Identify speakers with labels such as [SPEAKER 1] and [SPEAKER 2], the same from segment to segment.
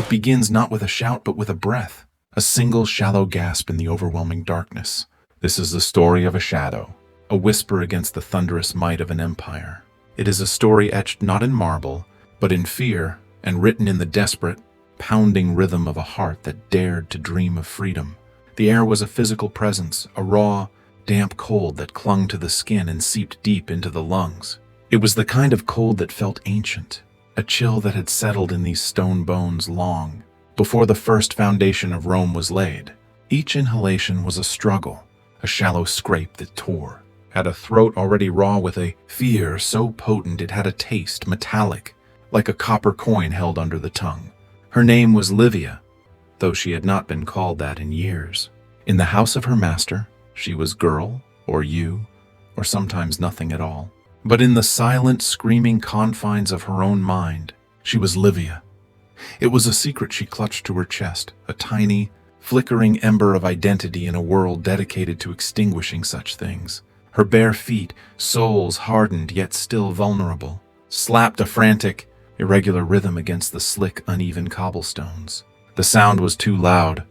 [SPEAKER 1] It begins not with a shout but with a breath, a single shallow gasp in the overwhelming darkness. This is the story of a shadow, a whisper against the thunderous might of an empire. It is a story etched not in marble, but in fear, and written in the desperate, pounding rhythm of a heart that dared to dream of freedom. The air was a physical presence, a raw, damp cold that clung to the skin and seeped deep into the lungs. It was the kind of cold that felt ancient, a chill that had settled in these stone bones long before the first foundation of Rome was laid. Each inhalation was a struggle, a shallow scrape that tore at a throat already raw with a fear so potent it had a taste, metallic, like a copper coin held under the tongue. Her name was Livia, though she had not been called that in years. In the house of her master, she was girl, or you, or sometimes nothing at all. But in the silent, screaming confines of her own mind, she was Livia. It was a secret she clutched to her chest, a tiny, flickering ember of identity in a world dedicated to extinguishing such things. Her bare feet, soles hardened yet still vulnerable, slapped a frantic, irregular rhythm against the slick, uneven cobblestones. The sound was too loud,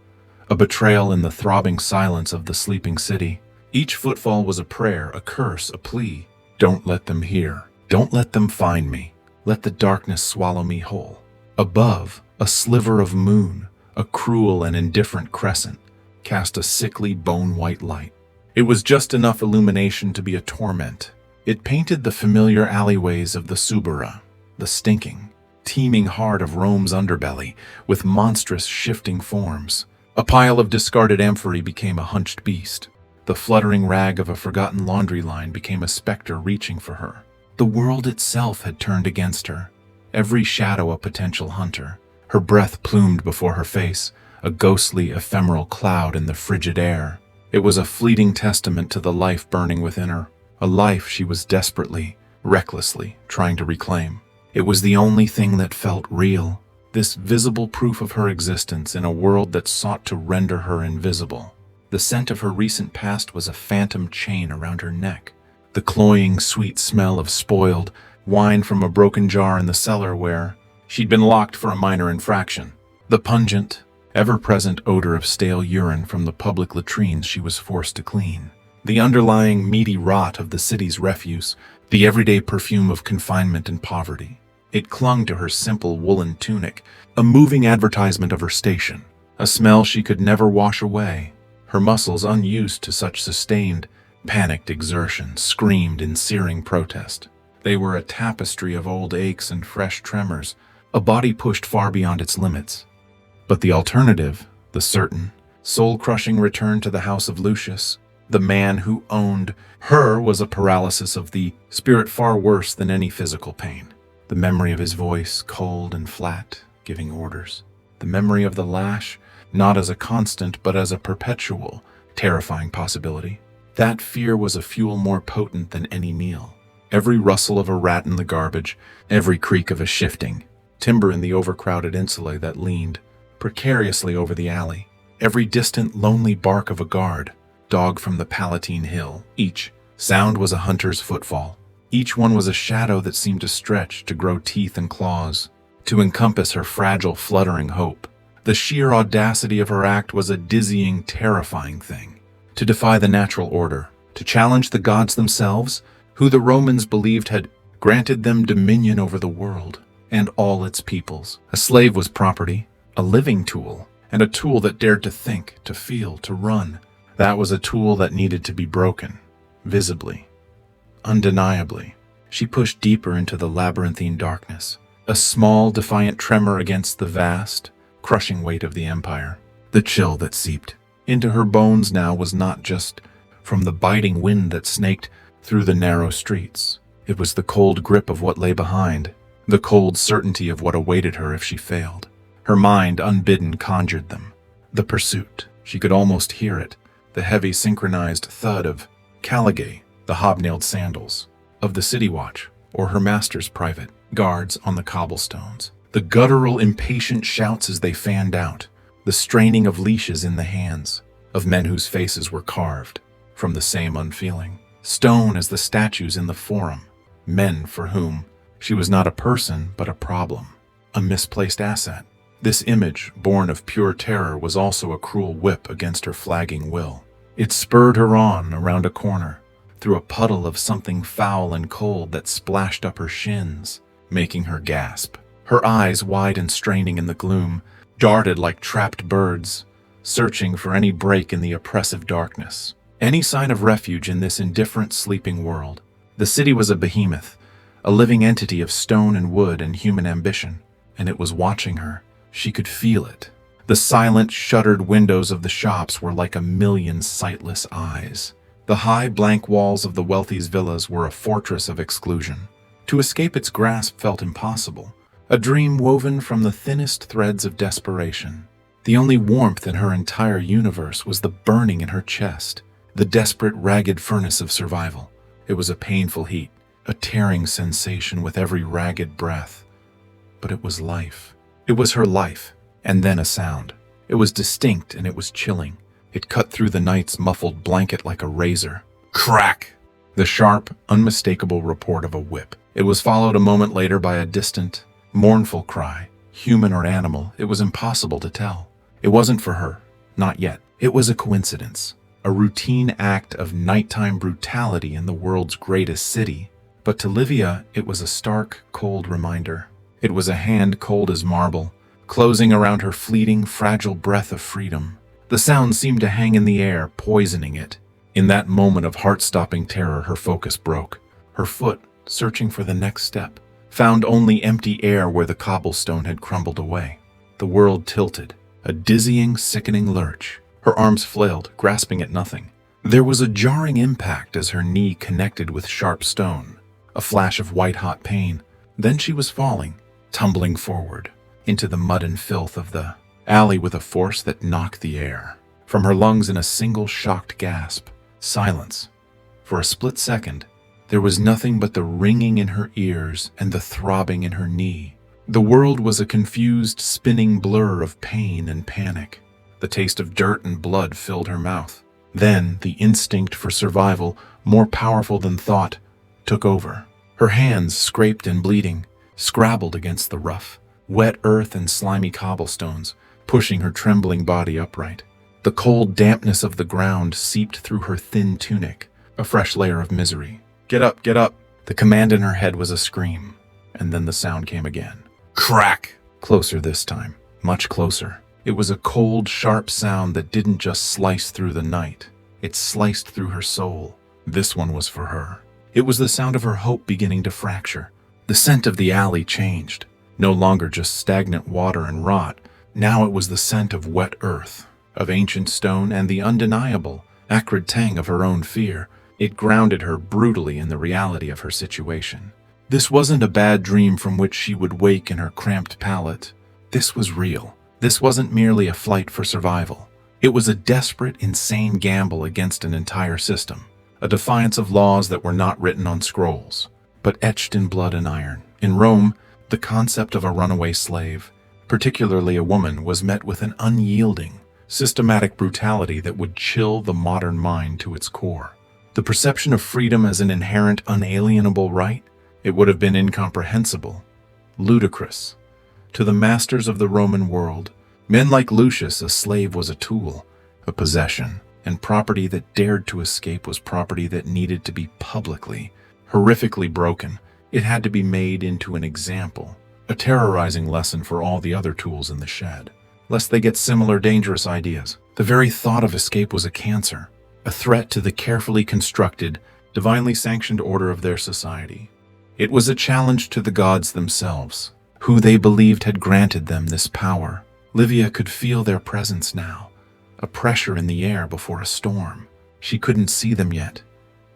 [SPEAKER 1] a betrayal in the throbbing silence of the sleeping city. Each footfall was a prayer, a curse, a plea. Don't let them hear. Don't let them find me. Let the darkness swallow me whole. Above, a sliver of moon, a cruel and indifferent crescent, cast a sickly bone-white light. It was just enough illumination to be a torment. It painted the familiar alleyways of the Subura, the stinking, teeming heart of Rome's underbelly, with monstrous shifting forms. A pile of discarded amphorae became a hunched beast. The fluttering rag of a forgotten laundry line became a specter reaching for her. The world itself had turned against her, every shadow a potential hunter. Her breath plumed before her face, a ghostly, ephemeral cloud in the frigid air. It was a fleeting testament to the life burning within her, a life she was desperately, recklessly trying to reclaim. It was the only thing that felt real, this visible proof of her existence in a world that sought to render her invisible. The scent of her recent past was a phantom chain around her neck, the cloying, sweet smell of spoiled wine from a broken jar in the cellar where she'd been locked for a minor infraction, the pungent, ever-present odor of stale urine from the public latrines she was forced to clean, the underlying meaty rot of the city's refuse, the everyday perfume of confinement and poverty. It clung to her simple woolen tunic, a moving advertisement of her station, a smell she could never wash away. Her muscles, unused to such sustained, panicked exertion, screamed in searing protest. They were a tapestry of old aches and fresh tremors, a body pushed far beyond its limits. But the alternative, the certain, soul-crushing return to the house of Lucius, the man who owned her, was a paralysis of the spirit far worse than any physical pain. The memory of his voice, cold and flat, giving orders. The memory of the lash, not as a constant but as a perpetual, terrifying possibility. That fear was a fuel more potent than any meal. Every rustle of a rat in the garbage, every creak of a shifting timber in the overcrowded insula that leaned precariously over the alley, every distant, lonely bark of a guard, dog from the Palatine Hill. Each sound was a hunter's footfall. Each one was a shadow that seemed to stretch, to grow teeth and claws, to encompass her fragile, fluttering hope. The sheer audacity of her act was a dizzying, terrifying thing. To defy the natural order, to challenge the gods themselves, who the Romans believed had granted them dominion over the world and all its peoples. A slave was property, a living tool, and a tool that dared to think, to feel, to run. That was a tool that needed to be broken, visibly, undeniably. She pushed deeper into the labyrinthine darkness, a small, defiant tremor against the vast, crushing weight of the empire. The chill that seeped into her bones now was not just from the biting wind that snaked through the narrow streets. It was the cold grip of what lay behind, the cold certainty of what awaited her if she failed. Her mind, unbidden, conjured them. The pursuit. She could almost hear it, the heavy synchronized thud of Caligay, the hobnailed sandals, of the city watch, or her master's private guards on the cobblestones. The guttural, impatient shouts as they fanned out, the straining of leashes in the hands of men whose faces were carved from the same unfeeling stone as the statues in the Forum, men for whom she was not a person but a problem, a misplaced asset. This image, born of pure terror, was also a cruel whip against her flagging will. It spurred her on around a corner, through a puddle of something foul and cold that splashed up her shins, making her gasp. Her eyes, wide and straining in the gloom, darted like trapped birds, searching for any break in the oppressive darkness, any sign of refuge in this indifferent, sleeping world. The city was a behemoth, a living entity of stone and wood and human ambition, and it was watching her. She could feel it. The silent, shuttered windows of the shops were like a million sightless eyes. The high, blank walls of the wealthy's villas were a fortress of exclusion. To escape its grasp felt impossible, a dream woven from the thinnest threads of desperation. The only warmth in her entire universe was the burning in her chest, the desperate, ragged furnace of survival. It was a painful heat, a tearing sensation with every ragged breath. But it was life. It was her life, and then a sound. It was distinct and it was chilling. It cut through the night's muffled blanket like a razor. Crack! The sharp, unmistakable report of a whip. It was followed a moment later by a distant, mournful cry. Human or animal, it was impossible to tell. It wasn't for her, not yet. It was a coincidence, a routine act of nighttime brutality in the world's greatest city. But to Livia, it was a stark, cold reminder. It was a hand cold as marble, closing around her fleeting, fragile breath of freedom. The sound seemed to hang in the air, poisoning it. In that moment of heart-stopping terror, her focus broke. Her foot, searching for the next step, found only empty air where the cobblestone had crumbled away. The world tilted, a dizzying, sickening lurch. Her arms flailed, grasping at nothing. There was a jarring impact as her knee connected with sharp stone, a flash of white-hot pain. Then she was falling, tumbling forward, into the mud and filth of the alley with a force that knocked the air from her lungs in a single shocked gasp. Silence. For a split second, there was nothing but the ringing in her ears and the throbbing in her knee. The world was a confused, spinning blur of pain and panic. The taste of dirt and blood filled her mouth. Then, the instinct for survival, more powerful than thought, took over. Her hands, scraped and bleeding, scrabbled against the rough, wet earth and slimy cobblestones, pushing her trembling body upright. The cold dampness of the ground seeped through her thin tunic, a fresh layer of misery. Get up, get up! The command in her head was a scream, and then the sound came again. Crack! Closer this time, much closer. It was a cold, sharp sound that didn't just slice through the night. It sliced through her soul. This one was for her. It was the sound of her hope beginning to fracture. The scent of the alley changed. No longer just stagnant water and rot. Now it was the scent of wet earth, of ancient stone, and the undeniable, acrid tang of her own fear. It grounded her brutally in the reality of her situation. This wasn't a bad dream from which she would wake in her cramped pallet. This was real. This wasn't merely a flight for survival. It was a desperate, insane gamble against an entire system, a defiance of laws that were not written on scrolls, but etched in blood and iron. In Rome, the concept of a runaway slave, particularly a woman, was met with an unyielding, systematic brutality that would chill the modern mind to its core. The perception of freedom as an inherent, unalienable right, it would have been incomprehensible, ludicrous. To the masters of the Roman world, men like Lucius, a slave was a tool, a possession, and property that dared to escape was property that needed to be publicly, horrifically broken. It had to be made into an example, a terrorizing lesson for all the other tools in the shed, lest they get similar dangerous ideas. The very thought of escape was a cancer, a threat to the carefully constructed, divinely sanctioned order of their society. It was a challenge to the gods themselves, who they believed had granted them this power. Livia could feel their presence now, a pressure in the air before a storm. She couldn't see them yet,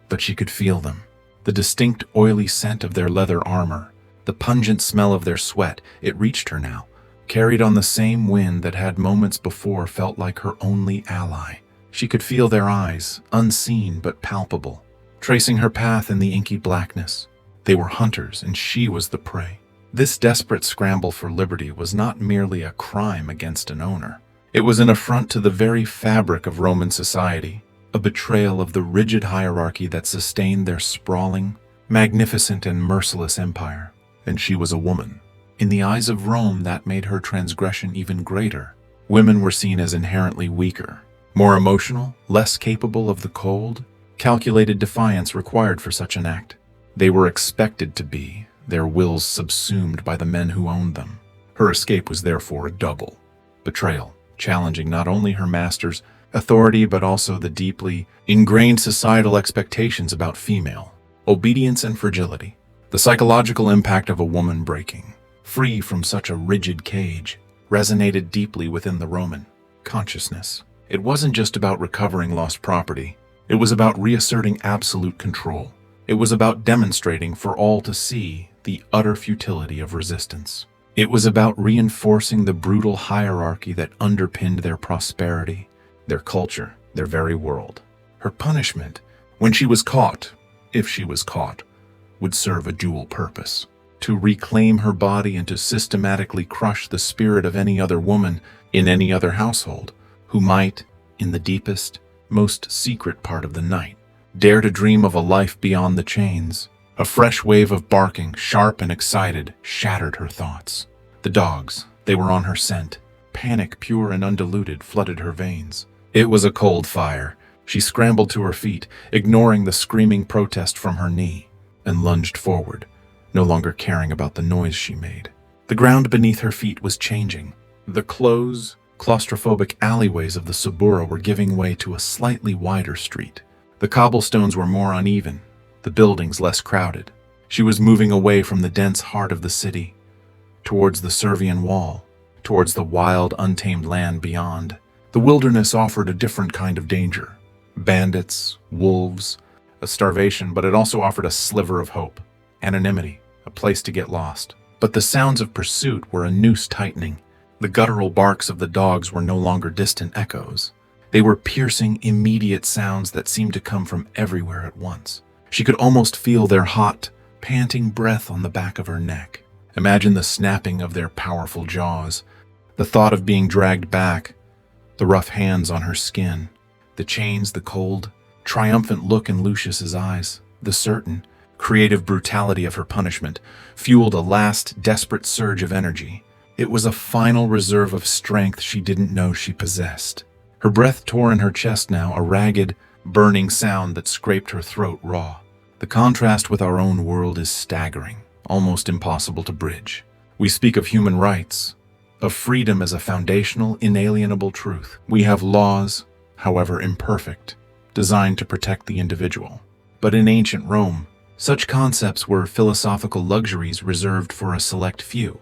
[SPEAKER 1] but she could feel them. The distinct oily scent of their leather armor, the pungent smell of their sweat, it reached her now, carried on the same wind that had moments before felt like her only ally. She could feel their eyes, unseen but palpable, tracing her path in the inky blackness. They were hunters, and she was the prey. This desperate scramble for liberty was not merely a crime against an owner. It was an affront to the very fabric of Roman society, a betrayal of the rigid hierarchy that sustained their sprawling, magnificent, and merciless empire. And she was a woman. In the eyes of Rome, that made her transgression even greater. Women were seen as inherently weaker, more emotional, less capable of the cold, calculated defiance required for such an act. They were expected to be, their wills subsumed by the men who owned them. Her escape was therefore a double betrayal, challenging not only her master's authority but also the deeply ingrained societal expectations about female obedience and fragility. The psychological impact of a woman breaking free from such a rigid cage resonated deeply within the Roman consciousness. It wasn't just about recovering lost property. It was about reasserting absolute control. It was about demonstrating for all to see the utter futility of resistance. It was about reinforcing the brutal hierarchy that underpinned their prosperity, their culture, their very world. Her punishment, when she was caught, if she was caught, would serve a dual purpose: to reclaim her body and to systematically crush the spirit of any other woman in any other household who might, in the deepest, most secret part of the night, dare to dream of a life beyond the chains. A fresh wave of barking, sharp and excited, shattered her thoughts. The dogs, they were on her scent. Panic, pure and undiluted, flooded her veins. It was a cold fire. She scrambled to her feet, ignoring the screaming protest from her knee, and lunged forward, no longer caring about the noise she made. The ground beneath her feet was changing. The close, claustrophobic alleyways of the Subura were giving way to a slightly wider street. The cobblestones were more uneven, the buildings less crowded. She was moving away from the dense heart of the city, towards the Servian wall, towards the wild, untamed land beyond. The wilderness offered a different kind of danger. Bandits, wolves, a starvation, but it also offered a sliver of hope. Anonymity, a place to get lost. But the sounds of pursuit were a noose tightening. The guttural barks of the dogs were no longer distant echoes. They were piercing, immediate sounds that seemed to come from everywhere at once. She could almost feel their hot, panting breath on the back of her neck. Imagine the snapping of their powerful jaws, the thought of being dragged back, the rough hands on her skin, the chains, the cold, triumphant look in Lucius's eyes, the certain, creative brutality of her punishment, fueled a last, desperate surge of energy. It was a final reserve of strength she didn't know she possessed. Her breath tore in her chest now, a ragged, burning sound that scraped her throat raw. The contrast with our own world is staggering, almost impossible to bridge. We speak of human rights, of freedom as a foundational, inalienable truth. We have laws, however imperfect, designed to protect the individual. But in ancient Rome, such concepts were philosophical luxuries reserved for a select few,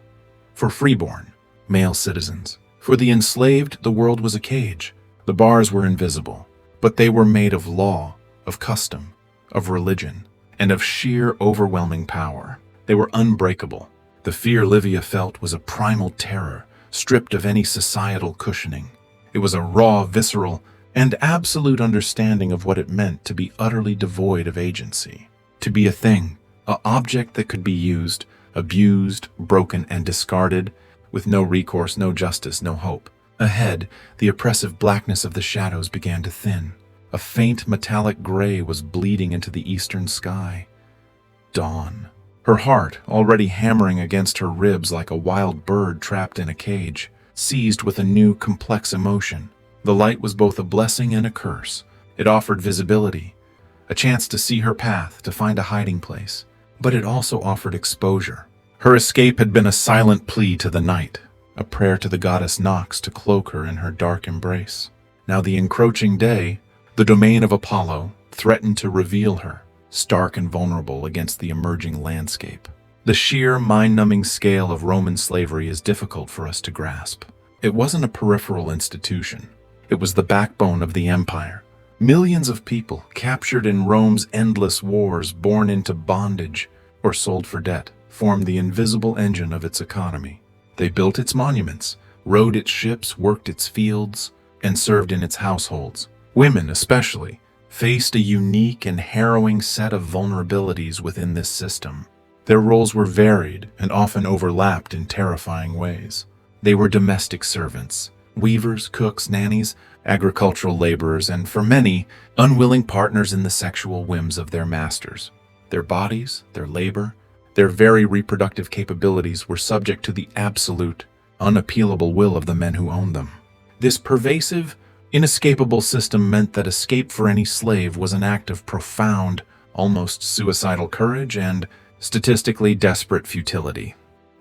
[SPEAKER 1] for freeborn, male citizens. For the enslaved, the world was a cage. The bars were invisible, but they were made of law, of custom, of religion, and of sheer overwhelming power. They were unbreakable. The fear Livia felt was a primal terror, stripped of any societal cushioning. It was a raw, visceral, and absolute understanding of what it meant to be utterly devoid of agency, to be a thing, an object that could be used, abused, broken, and discarded, with no recourse, no justice, no hope. Ahead, the oppressive blackness of the shadows began to thin. A faint metallic gray was bleeding into the eastern sky. Dawn. Her heart, already hammering against her ribs like a wild bird trapped in a cage, seized with a new, complex emotion. The light was both a blessing and a curse. It offered visibility, a chance to see her path, to find a hiding place. But it also offered exposure. Her escape had been a silent plea to the night, a prayer to the goddess Nox to cloak her in her dark embrace. Now the encroaching day, the domain of Apollo, threatened to reveal her, stark and vulnerable against the emerging landscape. The sheer, mind-numbing scale of Roman slavery is difficult for us to grasp. It wasn't a peripheral institution. It was the backbone of the empire. Millions of people, captured in Rome's endless wars, born into bondage or sold for debt, formed the invisible engine of its economy. They built its monuments, rowed its ships, worked its fields, and served in its households. Women, especially, faced a unique and harrowing set of vulnerabilities within this system. Their roles were varied and often overlapped in terrifying ways. They were domestic servants, weavers, cooks, nannies, agricultural laborers, and for many, unwilling partners in the sexual whims of their masters. Their bodies, their labor, Their very reproductive capabilities were subject to the absolute, unappealable will of the men who owned them. This pervasive, inescapable system meant that escape for any slave was an act of profound, almost suicidal courage and, statistically, desperate futility.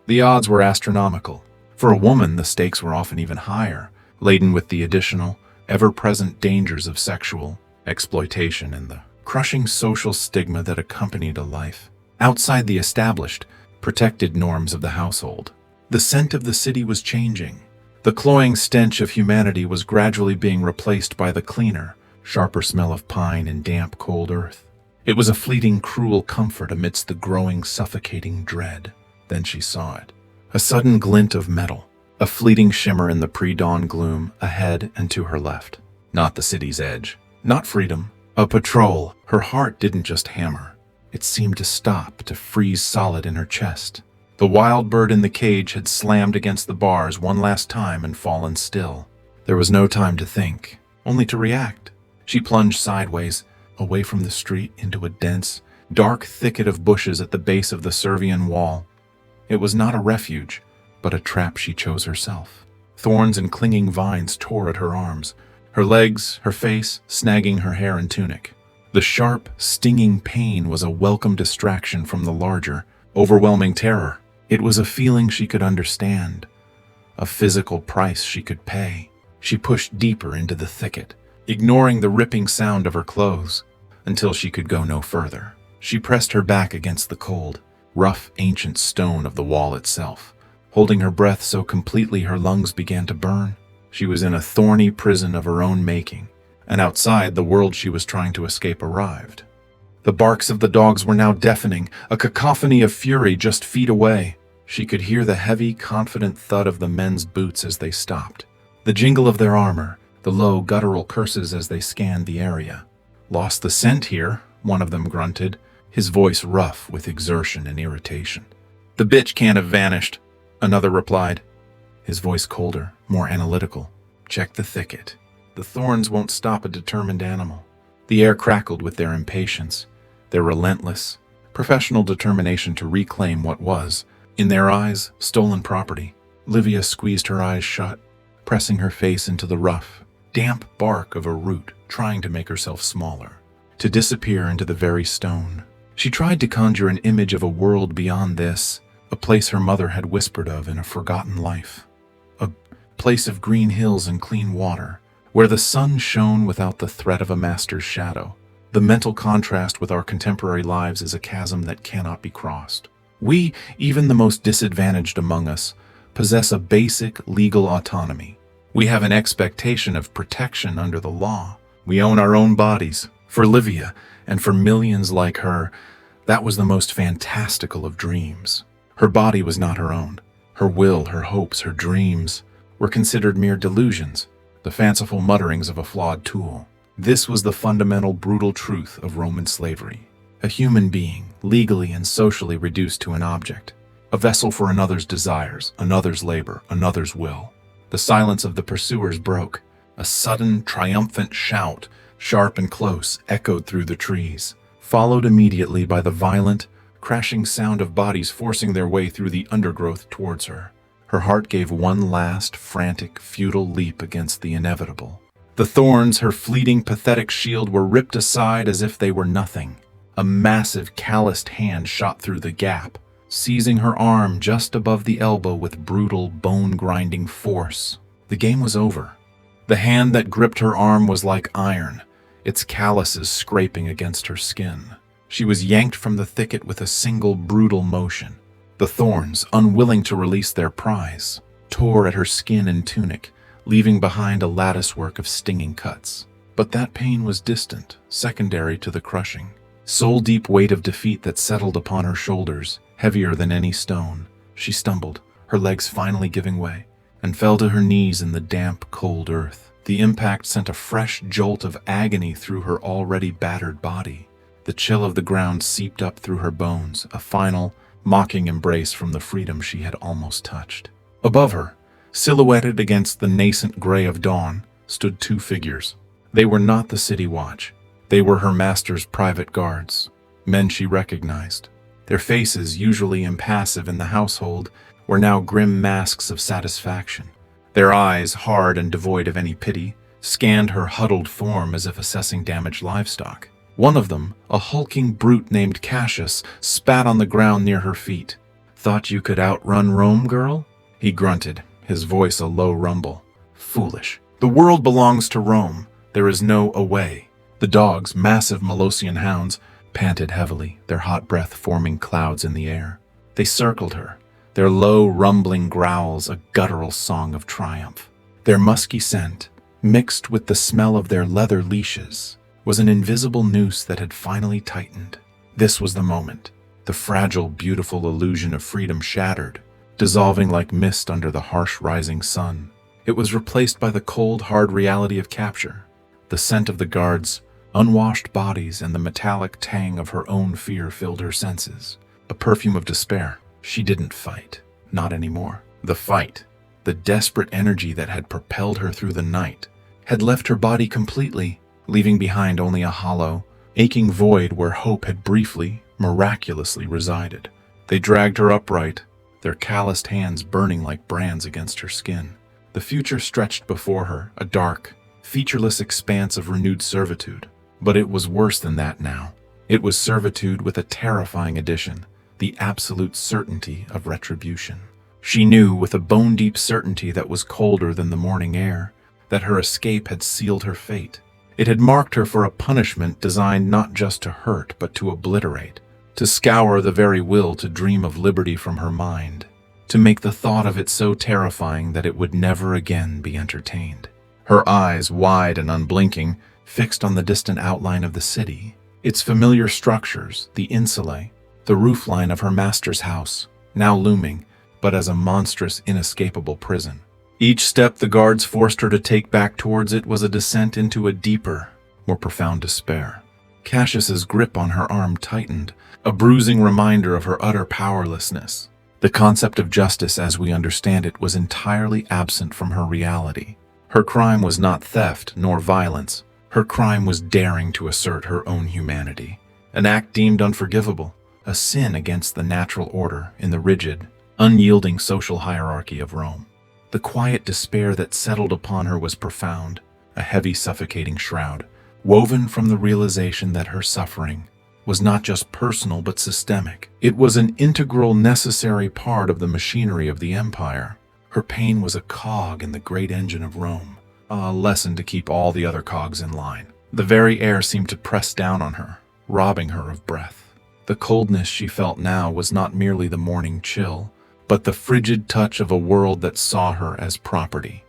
[SPEAKER 1] The odds were astronomical. For a woman, the stakes were often even higher, laden with the additional, ever-present dangers of sexual exploitation and the crushing social stigma that accompanied a life outside the established, protected norms of the household. The scent of the city was changing. The cloying stench of humanity was gradually being replaced by the cleaner, sharper smell of pine and damp, cold earth. It was a fleeting, cruel comfort amidst the growing, suffocating dread. Then she saw it. A sudden glint of metal, a fleeting shimmer in the pre-dawn gloom ahead and to her left. Not the city's edge, not freedom, a patrol. Her heart didn't just hammer. It seemed to stop, to freeze solid in her chest. The wild bird in the cage had slammed against the bars one last time and fallen still. There was no time to think, only to react. She plunged sideways, away from the street into a dense, dark thicket of bushes at the base of the Servian wall. It was not a refuge, but a trap she chose herself. Thorns and clinging vines tore at her arms, her legs, her face, snagging her hair and tunic. The sharp, stinging pain was a welcome distraction from the larger, overwhelming terror. It was a feeling she could understand, a physical price she could pay. She pushed deeper into the thicket, ignoring the ripping sound of her clothes, until she could go no further. She pressed her back against the cold, rough, ancient stone of the wall itself, holding her breath so completely her lungs began to burn. She was in a thorny prison of her own making, and outside, the world she was trying to escape arrived. The barks of the dogs were now deafening, a cacophony of fury just feet away. She could hear the heavy, confident thud of the men's boots as they stopped, the jingle of their armor, the low, guttural curses as they scanned the area. "Lost the scent here," one of them grunted, his voice rough with exertion and irritation. "The bitch can't have vanished," another replied, his voice colder, more analytical. "Check the thicket. The thorns won't stop a determined animal." The air crackled with their impatience, their relentless, professional determination to reclaim what was, in their eyes, stolen property. Livia squeezed her eyes shut, pressing her face into the rough, damp bark of a root, trying to make herself smaller, to disappear into the very stone. She tried to conjure an image of a world beyond this, a place her mother had whispered of in a forgotten life. A place of green hills and clean water, where the sun shone without the threat of a master's shadow. The mental contrast with our contemporary lives is a chasm that cannot be crossed. We, even the most disadvantaged among us, possess a basic legal autonomy. We have an expectation of protection under the law. We own our own bodies. For Livia, and for millions like her, that was the most fantastical of dreams. Her body was not her own. Her will, her hopes, her dreams were considered mere delusions, the fanciful mutterings of a flawed tool. This was the fundamental, brutal truth of Roman slavery. A human being, legally and socially reduced to an object, a vessel for another's desires, another's labor, another's will. The silence of the pursuers broke. A sudden, triumphant shout, sharp and close, echoed through the trees, followed immediately by the violent, crashing sound of bodies forcing their way through the undergrowth towards her. Her heart gave one last, frantic, futile leap against the inevitable. The thorns, her fleeting, pathetic shield, were ripped aside as if they were nothing. A massive, calloused hand shot through the gap, seizing her arm just above the elbow with brutal, bone-grinding force. The game was over. The hand that gripped her arm was like iron, its calluses scraping against her skin. She was yanked from the thicket with a single brutal motion. The thorns, unwilling to release their prize, tore at her skin and tunic, leaving behind a latticework of stinging cuts. But that pain was distant, secondary to the crushing, soul-deep weight of defeat that settled upon her shoulders, heavier than any stone. She stumbled, her legs finally giving way, and fell to her knees in the damp, cold earth. The impact sent a fresh jolt of agony through her already battered body. The chill of the ground seeped up through her bones, a final, mocking embrace from the freedom she had almost touched. Above her, silhouetted against the nascent gray of dawn, stood two figures. They were not the city watch. They were her master's private guards, men she recognized. Their faces, usually impassive in the household, were now grim masks of satisfaction. Their eyes, hard and devoid of any pity, scanned her huddled form as if assessing damaged livestock. One of them, a hulking brute named Cassius, spat on the ground near her feet. "Thought you could outrun Rome, girl?" He grunted, his voice a low rumble. "Foolish. The world belongs to Rome. There is no away." The dogs, massive Molossian hounds, panted heavily, their hot breath forming clouds in the air. They circled her, their low, rumbling growls a guttural song of triumph. Their musky scent, mixed with the smell of their leather leashes, was an invisible noose that had finally tightened. This was the moment. The fragile, beautiful illusion of freedom shattered, dissolving like mist under the harsh rising sun. It was replaced by the cold, hard reality of capture. The scent of the guards' unwashed bodies and the metallic tang of her own fear filled her senses. A perfume of despair. She didn't fight. Not anymore. The fight, the desperate energy that had propelled her through the night, had left her body completely, leaving behind only a hollow, aching void where hope had briefly, miraculously resided. They dragged her upright, their calloused hands burning like brands against her skin. The future stretched before her, a dark, featureless expanse of renewed servitude. But it was worse than that now. It was servitude with a terrifying addition, the absolute certainty of retribution. She knew with a bone-deep certainty that was colder than the morning air, that her escape had sealed her fate. It had marked her for a punishment designed not just to hurt, but to obliterate, to scour the very will to dream of liberty from her mind, to make the thought of it so terrifying that it would never again be entertained. Her eyes, wide and unblinking, fixed on the distant outline of the city, its familiar structures, the insulae, the roofline of her master's house, now looming, but as a monstrous, inescapable prison. Each step the guards forced her to take back towards it was a descent into a deeper, more profound despair. Cassius's grip on her arm tightened, a bruising reminder of her utter powerlessness. The concept of justice as we understand it was entirely absent from her reality. Her crime was not theft nor violence. Her crime was daring to assert her own humanity. An act deemed unforgivable, a sin against the natural order in the rigid, unyielding social hierarchy of Rome. The quiet despair that settled upon her was profound, a heavy, suffocating shroud, woven from the realization that her suffering was not just personal but systemic. It was an integral, necessary part of the machinery of the empire. Her pain was a cog in the great engine of Rome, a lesson to keep all the other cogs in line. The very air seemed to press down on her, robbing her of breath. The coldness she felt now was not merely the morning chill, but the frigid touch of a world that saw her as property,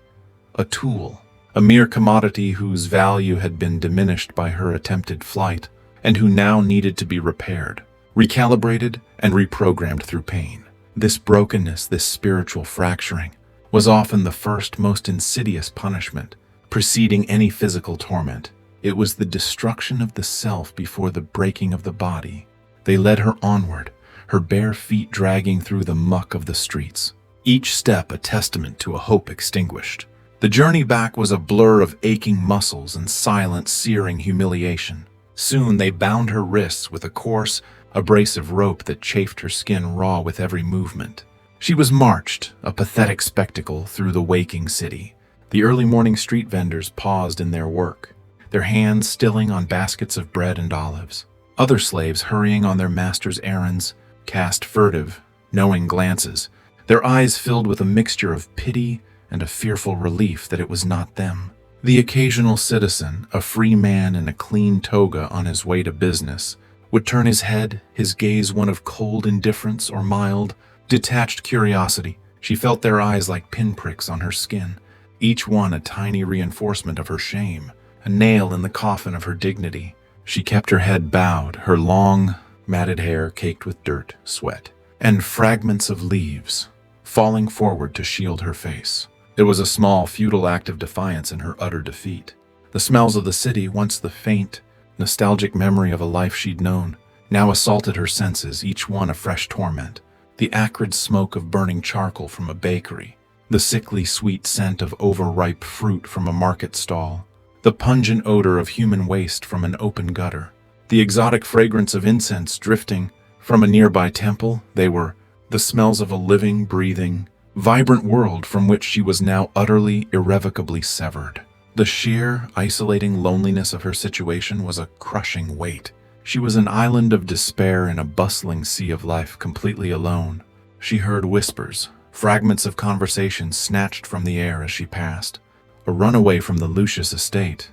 [SPEAKER 1] a tool, a mere commodity whose value had been diminished by her attempted flight, and who now needed to be repaired, recalibrated, and reprogrammed through pain. This brokenness, this spiritual fracturing, was often the first, most insidious punishment, preceding any physical torment. It was the destruction of the self before the breaking of the body. They led her onward, her bare feet dragging through the muck of the streets, each step a testament to a hope extinguished. The journey back was a blur of aching muscles and silent, searing humiliation. Soon they bound her wrists with a coarse, abrasive rope that chafed her skin raw with every movement. She was marched, a pathetic spectacle, through the waking city. The early morning street vendors paused in their work, their hands stilling on baskets of bread and olives. Other slaves, hurrying on their masters' errands, cast furtive, knowing glances, their eyes filled with a mixture of pity and a fearful relief that it was not them. The occasional citizen, a free man in a clean toga on his way to business, would turn his head, his gaze one of cold indifference or mild, detached curiosity. She felt their eyes like pinpricks on her skin, each one a tiny reinforcement of her shame, a nail in the coffin of her dignity. She kept her head bowed, her long, matted hair caked with dirt, sweat, and fragments of leaves falling forward to shield her face. It was a small, futile act of defiance in her utter defeat. The smells of the city, once the faint, nostalgic memory of a life she'd known, now assaulted her senses, each one a fresh torment. The acrid smoke of burning charcoal from a bakery, the sickly sweet scent of overripe fruit from a market stall, the pungent odor of human waste from an open gutter, the exotic fragrance of incense drifting From a nearby temple, they were the smells of a living, breathing, vibrant world from which she was now utterly, irrevocably severed. The sheer, isolating loneliness of her situation was a crushing weight. She was an island of despair in a bustling sea of life, completely alone. She heard whispers, fragments of conversation snatched from the air as she passed. A runaway from the Lucius estate.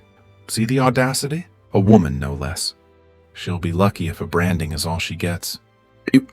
[SPEAKER 1] See the audacity? A woman, no less. She'll be lucky if a branding is all she gets.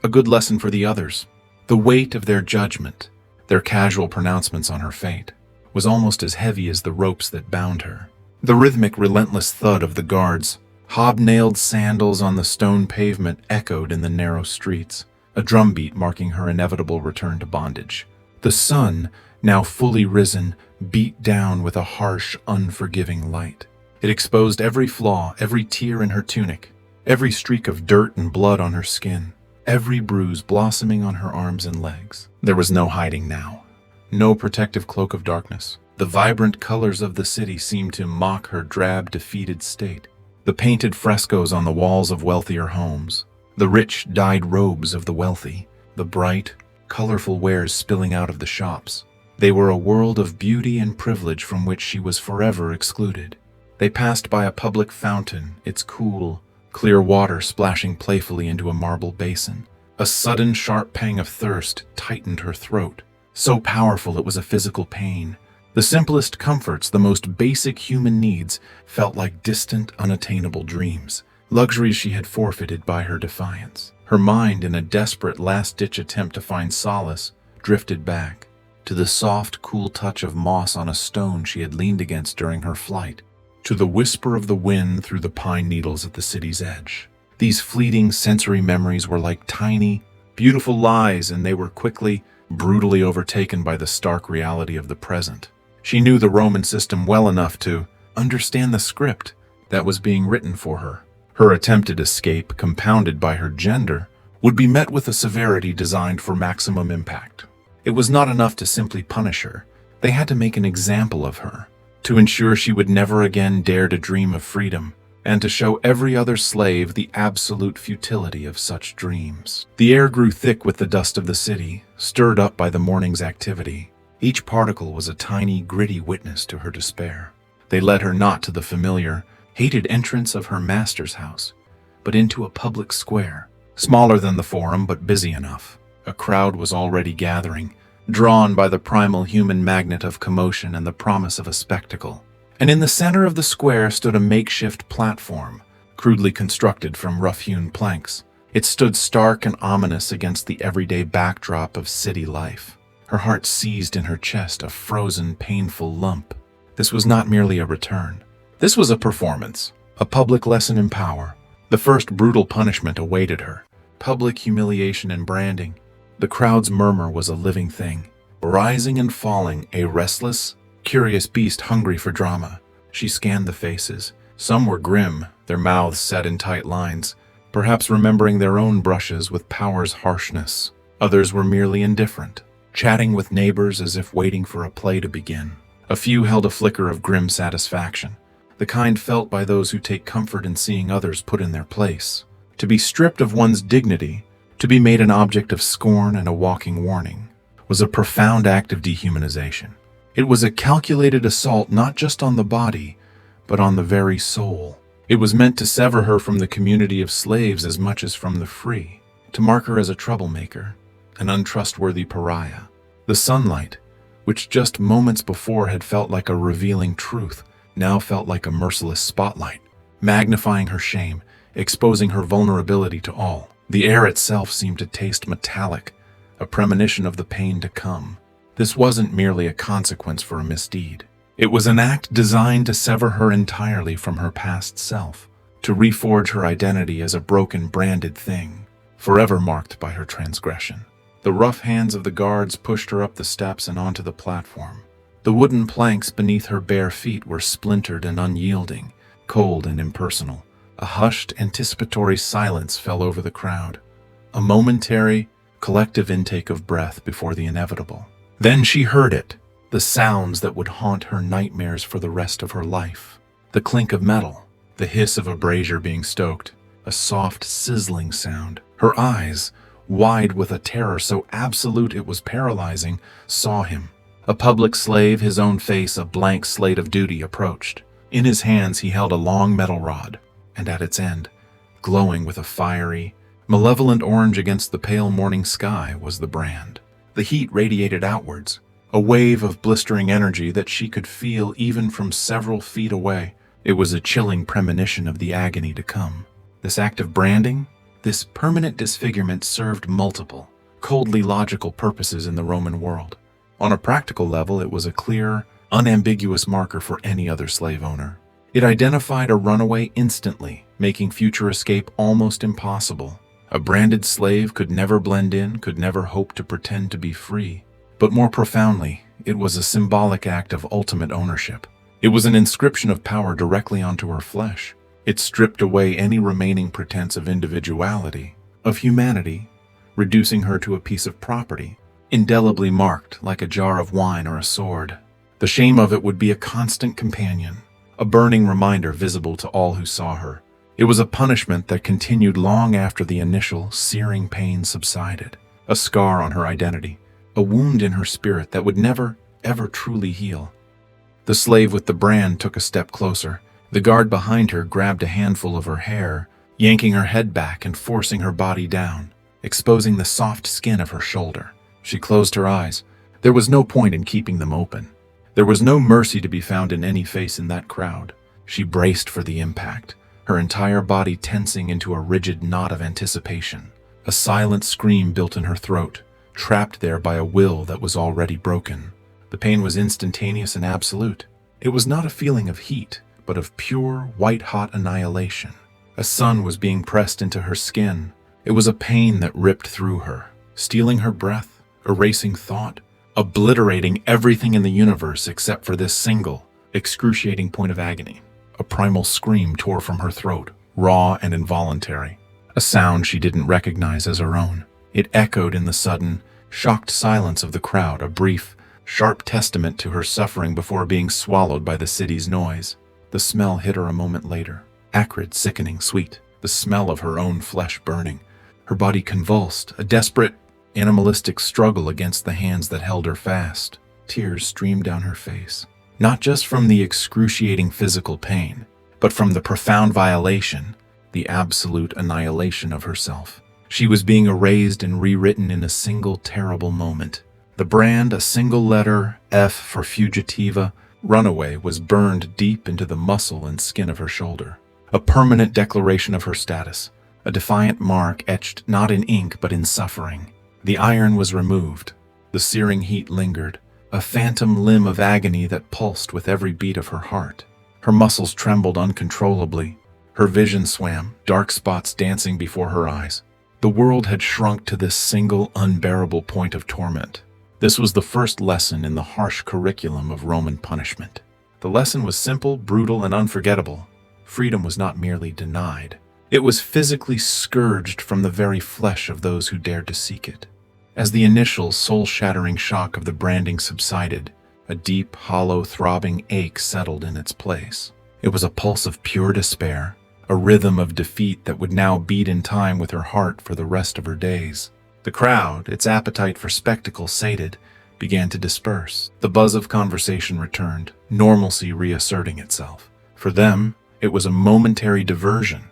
[SPEAKER 1] A good lesson for the others. The weight of their judgment, their casual pronouncements on her fate, was almost as heavy as the ropes that bound her. The rhythmic, relentless thud of the guards' hobnailed sandals on the stone pavement echoed in the narrow streets, a drumbeat marking her inevitable return to bondage. The sun, now fully risen, beat down with a harsh, unforgiving light. It exposed every flaw, every tear in her tunic, every streak of dirt and blood on her skin, every bruise blossoming on her arms and legs. There was no hiding now, no protective cloak of darkness. The vibrant colors of the city seemed to mock her drab, defeated state. The painted frescoes on the walls of wealthier homes, the rich, dyed robes of the wealthy, the bright, colorful wares spilling out of the shops. They were a world of beauty and privilege from which she was forever excluded. They passed by a public fountain, its cool, clear water splashing playfully into a marble basin. A sudden, sharp pang of thirst tightened her throat, so powerful it was a physical pain. The simplest comforts, the most basic human needs, felt like distant, unattainable dreams, luxuries she had forfeited by her defiance. Her mind, in a desperate last-ditch attempt to find solace, drifted back to the soft, cool touch of moss on a stone she had leaned against during her flight, to the whisper of the wind through the pine needles at the city's edge. These fleeting sensory memories were like tiny, beautiful lies, and they were quickly, brutally overtaken by the stark reality of the present. She knew the Roman system well enough to understand the script that was being written for her. Her attempted escape, compounded by her gender, would be met with a severity designed for maximum impact. It was not enough to simply punish her. They had to make an example of her, to ensure she would never again dare to dream of freedom, and to show every other slave the absolute futility of such dreams. The air grew thick with the dust of the city, stirred up by the morning's activity. Each particle was a tiny, gritty witness to her despair. They led her not to the familiar, hated entrance of her master's house, but into a public square, smaller than the Forum but busy enough. A crowd was already gathering, drawn by the primal human magnet of commotion and the promise of a spectacle. And in the center of the square stood a makeshift platform, crudely constructed from rough-hewn planks. It stood stark and ominous against the everyday backdrop of city life. Her heart seized in her chest, a frozen, painful lump. This was not merely a return. This was a performance, a public lesson in power. The first brutal punishment awaited her, public humiliation and branding. The crowd's murmur was a living thing, rising and falling, a restless, curious beast hungry for drama. She scanned the faces. Some were grim, their mouths set in tight lines, perhaps remembering their own brushes with power's harshness. Others were merely indifferent, chatting with neighbors as if waiting for a play to begin. A few held a flicker of grim satisfaction, the kind felt by those who take comfort in seeing others put in their place. To be stripped of one's dignity, to be made an object of scorn and a walking warning, was a profound act of dehumanization. It was a calculated assault not just on the body, but on the very soul. It was meant to sever her from the community of slaves as much as from the free, to mark her as a troublemaker, an untrustworthy pariah. The sunlight, which just moments before had felt like a revealing truth, now felt like a merciless spotlight, magnifying her shame, exposing her vulnerability to all. The air itself seemed to taste metallic, a premonition of the pain to come. This wasn't merely a consequence for a misdeed. It was an act designed to sever her entirely from her past self, to reforge her identity as a broken, branded thing, forever marked by her transgression. The rough hands of the guards pushed her up the steps and onto the platform. The wooden planks beneath her bare feet were splintered and unyielding, cold and impersonal. A hushed, anticipatory silence fell over the crowd, a momentary, collective intake of breath before the inevitable. Then she heard it, the sounds that would haunt her nightmares for the rest of her life. The clink of metal, the hiss of a brazier being stoked, a soft, sizzling sound, Her eyes, wide with a terror so absolute it was paralyzing, saw him. A public slave, his own face a blank slate of duty, approached. In his hands he held a long metal rod, and at its end, glowing with a fiery, malevolent orange against the pale morning sky, was the brand. The heat radiated outwards, a wave of blistering energy that she could feel even from several feet away. It was a chilling premonition of the agony to come. This act of branding, this permanent disfigurement, served multiple, coldly logical purposes in the Roman world. On a practical level, it was a clear, unambiguous marker for any other slave owner. It identified a runaway instantly, making future escape almost impossible. A branded slave could never blend in, could never hope to pretend to be free. But more profoundly, it was a symbolic act of ultimate ownership. It was an inscription of power directly onto her flesh. It stripped away any remaining pretense of individuality, of humanity, reducing her to a piece of property, indelibly marked like a jar of wine or a sword. The shame of it would be a constant companion, a burning reminder visible to all who saw her. It was a punishment that continued long after the initial, searing pain subsided, a scar on her identity, a wound in her spirit that would never, ever truly heal. The slave with the brand took a step closer. The guard behind her grabbed a handful of her hair, yanking her head back and forcing her body down, exposing the soft skin of her shoulder. She closed her eyes. There was no point in keeping them open. There was no mercy to be found in any face in that crowd. She braced for the impact, her entire body tensing into a rigid knot of anticipation. A silent scream built in her throat, trapped there by a will that was already broken. The pain was instantaneous and absolute. It was not a feeling of heat, but of pure, white-hot annihilation. A sun was being pressed into her skin. It was a pain that ripped through her, stealing her breath, erasing thought, obliterating everything in the universe except for this single, excruciating point of agony. A primal scream tore from her throat, raw and involuntary, a sound she didn't recognize as her own. It echoed in the sudden, shocked silence of the crowd, a brief, sharp testament to her suffering before being swallowed by the city's noise. The smell hit her a moment later, acrid, sickening, sweet, the smell of her own flesh burning. Her body convulsed, a desperate, animalistic struggle against the hands that held her fast. Tears streamed down her face, not just from the excruciating physical pain, but from the profound violation, the absolute annihilation of herself. She was being erased and rewritten in a single terrible moment. The brand, a single letter, F for fugitiva, runaway, was burned deep into the muscle and skin of her shoulder. A permanent declaration of her status, a defiant mark etched not in ink but in suffering. The iron was removed. The searing heat lingered, a phantom limb of agony that pulsed with every beat of her heart. Her muscles trembled uncontrollably. Her vision swam, dark spots dancing before her eyes. The world had shrunk to this single, unbearable point of torment. This was the first lesson in the harsh curriculum of Roman punishment. The lesson was simple, brutal, and unforgettable. Freedom was not merely denied. It was physically scourged from the very flesh of those who dared to seek it. As the initial, soul-shattering shock of the branding subsided, a deep, hollow, throbbing ache settled in its place. It was a pulse of pure despair, a rhythm of defeat that would now beat in time with her heart for the rest of her days. The crowd, its appetite for spectacle sated, began to disperse. The buzz of conversation returned, normalcy reasserting itself. For them, it was a momentary diversion,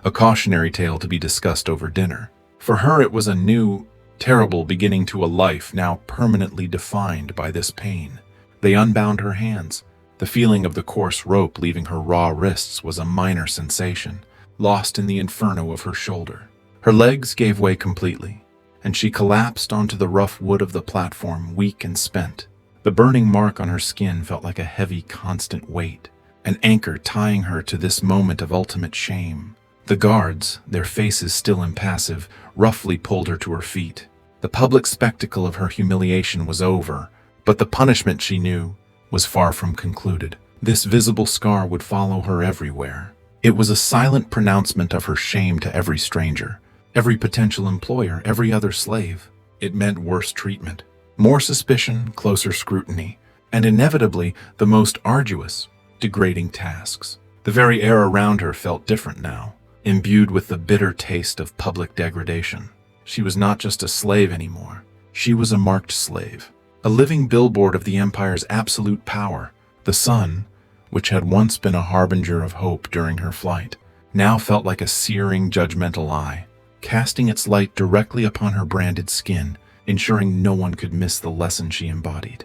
[SPEAKER 1] a cautionary tale to be discussed over dinner. For her, it was a new, terrible beginning to a life now permanently defined by this pain. They unbound her hands. The feeling of the coarse rope leaving her raw wrists was a minor sensation, lost in the inferno of her shoulder. Her legs gave way completely, and she collapsed onto the rough wood of the platform, weak and spent. The burning mark on her skin felt like a heavy, constant weight, an anchor tying her to this moment of ultimate shame. The guards, their faces still impassive, roughly pulled her to her feet. The public spectacle of her humiliation was over, but the punishment, she knew, was far from concluded. This visible scar would follow her everywhere. It was a silent pronouncement of her shame to every stranger, every potential employer, every other slave. It meant worse treatment, more suspicion, closer scrutiny, and inevitably the most arduous, degrading tasks. The very air around her felt different now. imbued with the bitter taste of public degradation. She was not just a slave anymore. She was a marked slave, a living billboard of the Empire's absolute power. The sun, which had once been a harbinger of hope during her flight, now felt like a searing, judgmental eye, casting its light directly upon her branded skin, ensuring no one could miss the lesson she embodied.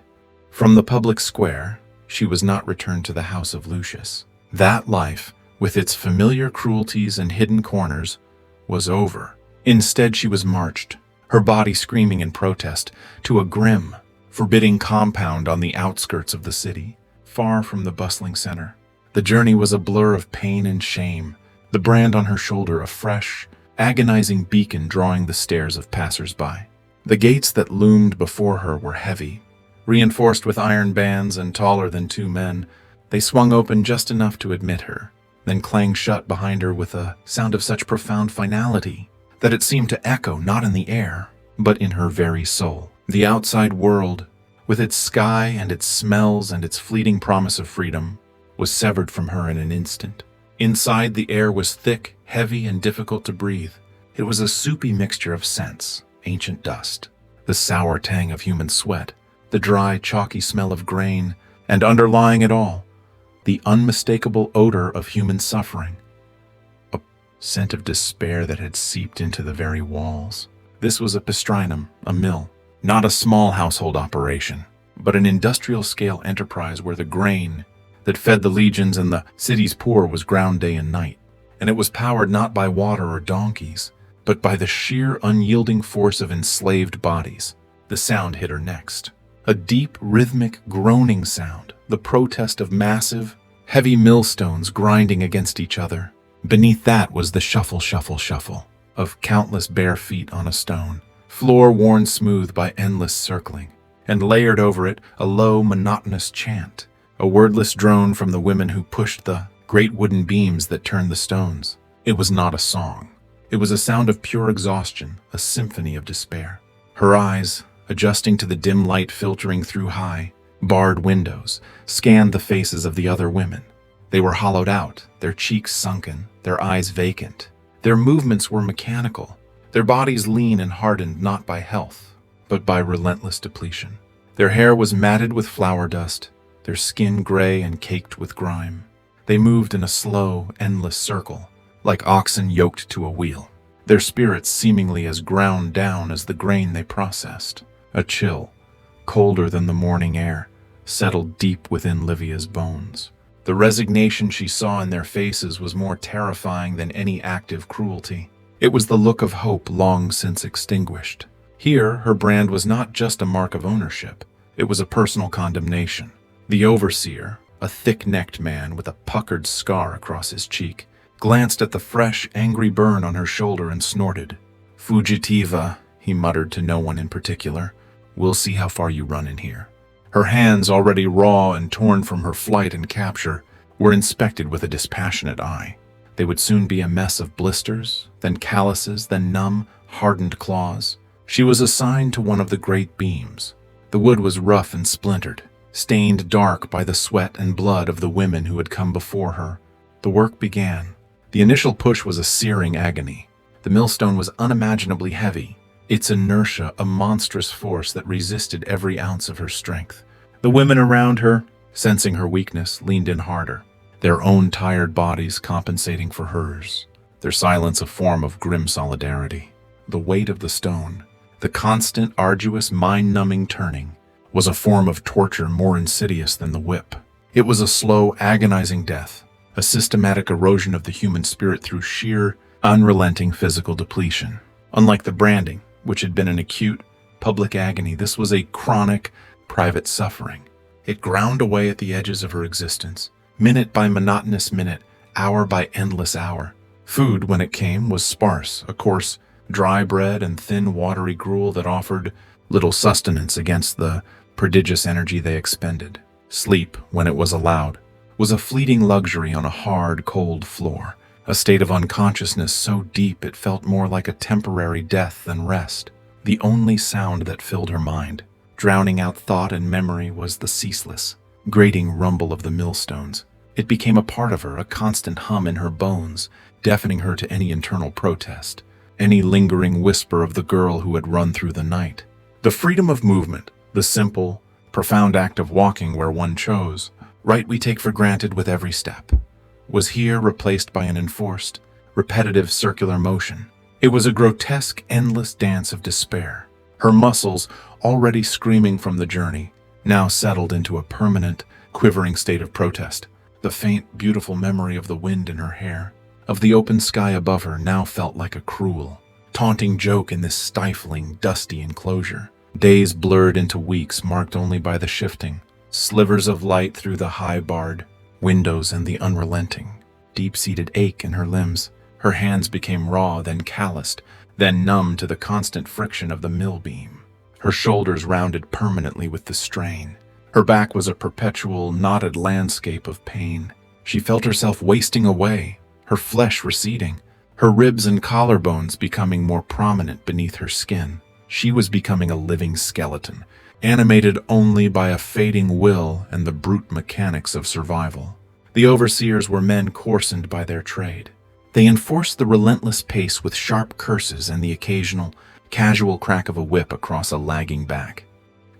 [SPEAKER 1] From the public square, she was not returned to the house of Lucius. That life, with its familiar cruelties and hidden corners, was over. Instead, she was marched, her body screaming in protest, to a grim, forbidding compound on the outskirts of the city, far from the bustling center. The journey was a blur of pain and shame, the brand on her shoulder a fresh, agonizing beacon drawing the stares of passers-by. The gates that loomed before her were heavy, reinforced with iron bands and taller than two men. They swung open just enough to admit her, then clanged shut behind her with a sound of such profound finality that it seemed to echo not in the air, but in her very soul. The outside world, with its sky and its smells and its fleeting promise of freedom, was severed from her in an instant. Inside, the air was thick, heavy, and difficult to breathe. It was a soupy mixture of scents, ancient dust, the sour tang of human sweat, the dry, chalky smell of grain, and underlying it all, the unmistakable odor of human suffering, a scent of despair that had seeped into the very walls. This was a pistrinum, a mill, not a small household operation, but an industrial-scale enterprise where the grain that fed the legions and the city's poor was ground day and night, and it was powered not by water or donkeys, but by the sheer unyielding force of enslaved bodies. The sound hit her next. A deep, rhythmic, groaning sound, the protest of massive, heavy millstones grinding against each other. Beneath that was the shuffle, shuffle, shuffle of countless bare feet on a stone, floor worn smooth by endless circling, and layered over it a low, monotonous chant, a wordless drone from the women who pushed the great wooden beams that turned the stones. It was not a song. It was a sound of pure exhaustion, a symphony of despair. Her eyes, adjusting to the dim light filtering through high, barred windows, scanned the faces of the other women. They were hollowed out, their cheeks sunken, their eyes vacant. Their movements were mechanical, their bodies lean and hardened not by health, but by relentless depletion. Their hair was matted with flour dust, their skin gray and caked with grime. They moved in a slow, endless circle, like oxen yoked to a wheel, their spirits seemingly as ground down as the grain they processed. A chill, colder than the morning air, settled deep within Livia's bones. The resignation she saw in their faces was more terrifying than any active cruelty. It was the look of hope long since extinguished. Here, her brand was not just a mark of ownership, it was a personal condemnation. The overseer, a thick-necked man with a puckered scar across his cheek, glanced at the fresh, angry burn on her shoulder and snorted. "Fugitiva," he muttered to no one in particular. "We'll see how far you run in here." Her hands, already raw and torn from her flight and capture, were inspected with a dispassionate eye. They would soon be a mess of blisters, then calluses, then numb, hardened claws. She was assigned to one of the great beams. The wood was rough and splintered, stained dark by the sweat and blood of the women who had come before her. The work began. The initial push was a searing agony. The millstone was unimaginably heavy, its inertia a monstrous force that resisted every ounce of her strength. The women around her, sensing her weakness, leaned in harder, their own tired bodies compensating for hers, their silence a form of grim solidarity. The weight of the stone, the constant, arduous, mind-numbing turning, was a form of torture more insidious than the whip. It was a slow, agonizing death, a systematic erosion of the human spirit through sheer, unrelenting physical depletion. Unlike the branding, which had been an acute, public agony, this was a chronic, private suffering. It ground away at the edges of her existence, minute by monotonous minute, hour by endless hour. Food, when it came, was sparse, a coarse, dry bread and thin, watery gruel that offered little sustenance against the prodigious energy they expended. Sleep, when it was allowed, was a fleeting luxury on a hard, cold floor, a state of unconsciousness so deep it felt more like a temporary death than rest. The only sound that filled her mind, drowning out thought and memory, was the ceaseless, grating rumble of the millstones. It became a part of her, a constant hum in her bones, deafening her to any internal protest, any lingering whisper of the girl who had run through the night. The freedom of movement, the simple, profound act of walking where one chose, right we take for granted with every step, was here replaced by an enforced, repetitive circular motion. It was a grotesque, endless dance of despair. Her muscles, already screaming from the journey, now settled into a permanent, quivering state of protest. The faint, beautiful memory of the wind in her hair, of the open sky above her, now felt like a cruel, taunting joke in this stifling, dusty enclosure. Days blurred into weeks marked only by the shifting, slivers of light through the high-barred windows and the unrelenting, deep-seated ache in her limbs. Her hands became raw, then calloused, then numb to the constant friction of the mill beam. Her shoulders rounded permanently with the strain. Her back was a perpetual, knotted landscape of pain. She felt herself wasting away, her flesh receding, her ribs and collarbones becoming more prominent beneath her skin. She was becoming a living skeleton, animated only by a fading will and the brute mechanics of survival. The overseers were men coarsened by their trade. They enforced the relentless pace with sharp curses and the occasional, casual crack of a whip across a lagging back.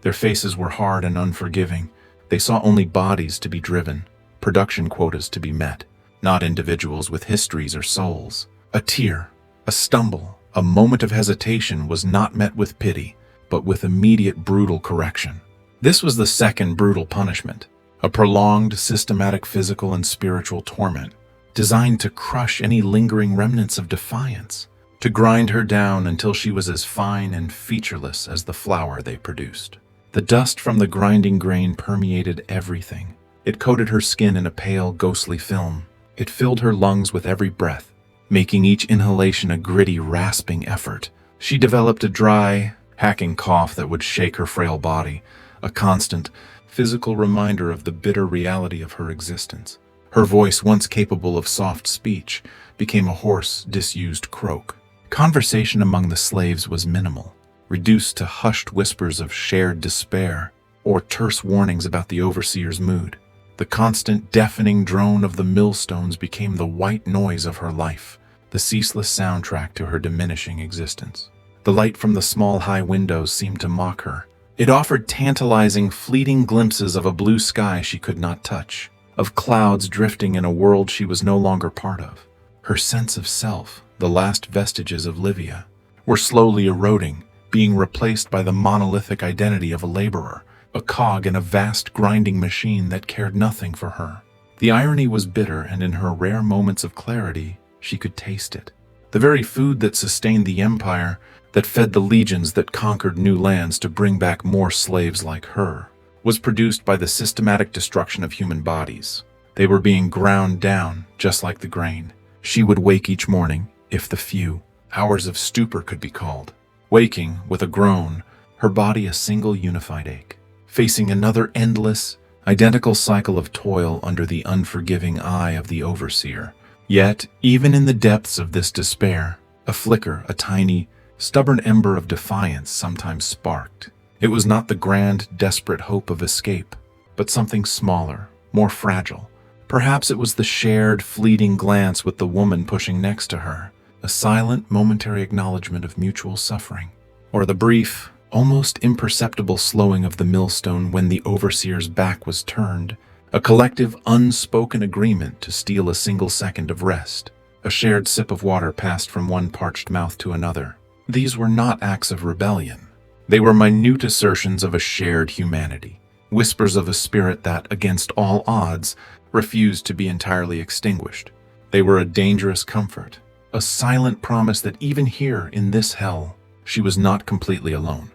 [SPEAKER 1] Their faces were hard and unforgiving. They saw only bodies to be driven, production quotas to be met, not individuals with histories or souls. A tear, a stumble, a moment of hesitation was not met with pity, but with immediate brutal correction. This was the second brutal punishment, a prolonged, systematic physical and spiritual torment, designed to crush any lingering remnants of defiance, to grind her down until she was as fine and featureless as the flour they produced. The dust from the grinding grain permeated everything. It coated her skin in a pale, ghostly film. It filled her lungs with every breath, making each inhalation a gritty, rasping effort. She developed a dry, hacking cough that would shake her frail body, a constant, physical reminder of the bitter reality of her existence. Her voice, once capable of soft speech, became a hoarse, disused croak. Conversation among the slaves was minimal, reduced to hushed whispers of shared despair or terse warnings about the overseer's mood. The constant, deafening drone of the millstones became the white noise of her life, the ceaseless soundtrack to her diminishing existence. The light from the small, high windows seemed to mock her. It offered tantalizing, fleeting glimpses of a blue sky she could not touch, of clouds drifting in a world she was no longer part of. Her sense of self, the last vestiges of Livia, were slowly eroding, being replaced by the monolithic identity of a laborer, a cog in a vast grinding machine that cared nothing for her. The irony was bitter, and in her rare moments of clarity, she could taste it. The very food that sustained the empire, that fed the legions that conquered new lands to bring back more slaves like her, was produced by the systematic destruction of human bodies. They were being ground down, just like the grain. She would wake each morning, if the few hours of stupor could be called, waking with a groan, her body a single unified ache, facing another endless, identical cycle of toil under the unforgiving eye of the overseer. Yet, even in the depths of this despair, a flicker, a tiny, stubborn ember of defiance sometimes sparked. It was not the grand, desperate hope of escape, but something smaller, more fragile. Perhaps it was the shared, fleeting glance with the woman pushing next to her, a silent, momentary acknowledgement of mutual suffering, or the brief, almost imperceptible slowing of the millstone when the overseer's back was turned, a collective, unspoken agreement to steal a single second of rest, a shared sip of water passed from one parched mouth to another. These were not acts of rebellion. They were minute assertions of a shared humanity, whispers of a spirit that, against all odds, refused to be entirely extinguished. They were a dangerous comfort, a silent promise that even here, in this hell, she was not completely alone.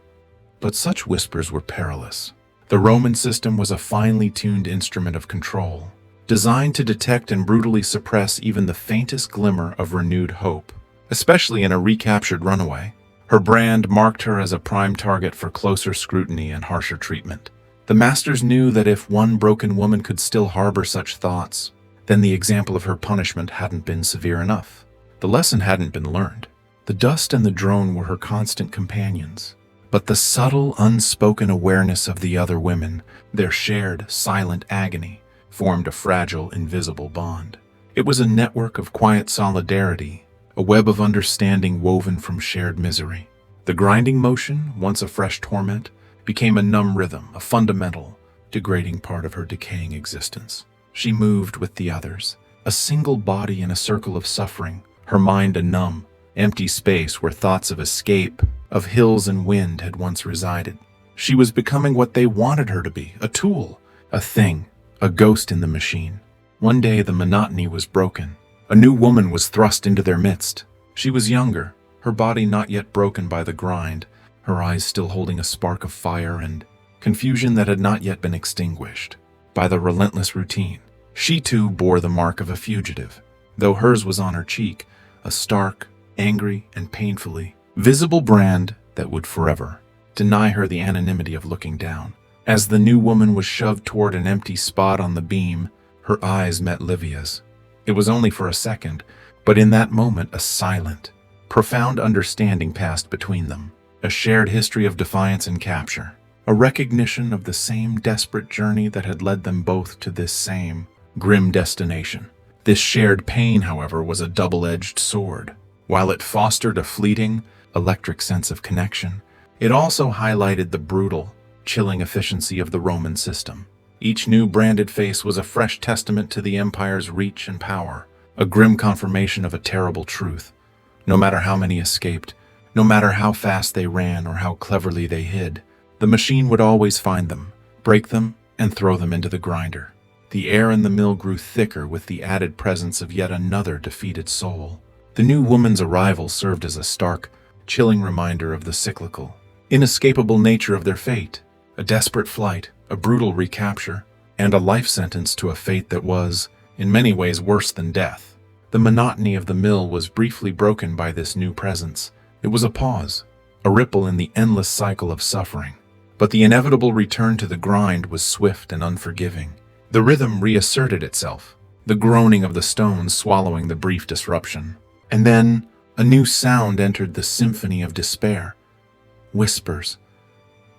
[SPEAKER 1] But such whispers were perilous. The Roman system was a finely tuned instrument of control, designed to detect and brutally suppress even the faintest glimmer of renewed hope, especially in a recaptured runaway. Her brand marked her as a prime target for closer scrutiny and harsher treatment. The masters knew that if one broken woman could still harbor such thoughts, then the example of her punishment hadn't been severe enough. The lesson hadn't been learned. The dust and the drone were her constant companions. But the subtle, unspoken awareness of the other women, their shared, silent agony, formed a fragile, invisible bond. It was a network of quiet solidarity, a web of understanding woven from shared misery. The grinding motion, once a fresh torment, became a numb rhythm, a fundamental, degrading part of her decaying existence. She moved with the others, a single body in a circle of suffering, her mind a numb, empty space where thoughts of escape, of hills and wind had once resided. She was becoming what they wanted her to be, a tool, a thing, a ghost in the machine. One day the monotony was broken. A new woman was thrust into their midst. She was younger, her body not yet broken by the grind, her eyes still holding a spark of fire and confusion that had not yet been extinguished by the relentless routine. She too bore the mark of a fugitive, though hers was on her cheek, a stark, angry, and painfully visible brand that would forever deny her the anonymity of looking down. As the new woman was shoved toward an empty spot on the beam, her eyes met Livia's. It was only for a second, but in that moment a silent, profound understanding passed between them, a shared history of defiance and capture, a recognition of the same desperate journey that had led them both to this same grim destination. This shared pain, however, was a double-edged sword. While it fostered a fleeting, electric sense of connection, it also highlighted the brutal, chilling efficiency of the Roman system. Each new branded face was a fresh testament to the empire's reach and power, a grim confirmation of a terrible truth. No matter how many escaped, no matter how fast they ran or how cleverly they hid, the machine would always find them, break them, and throw them into the grinder. The air in the mill grew thicker with the added presence of yet another defeated soul. The new woman's arrival served as a stark, chilling reminder of the cyclical, inescapable nature of their fate, a desperate flight, a brutal recapture, and a life sentence to a fate that was, in many ways, worse than death. The monotony of the mill was briefly broken by this new presence. It was a pause, a ripple in the endless cycle of suffering. But the inevitable return to the grind was swift and unforgiving. The rhythm reasserted itself, the groaning of the stones swallowing the brief disruption. And then a new sound entered the symphony of despair. Whispers.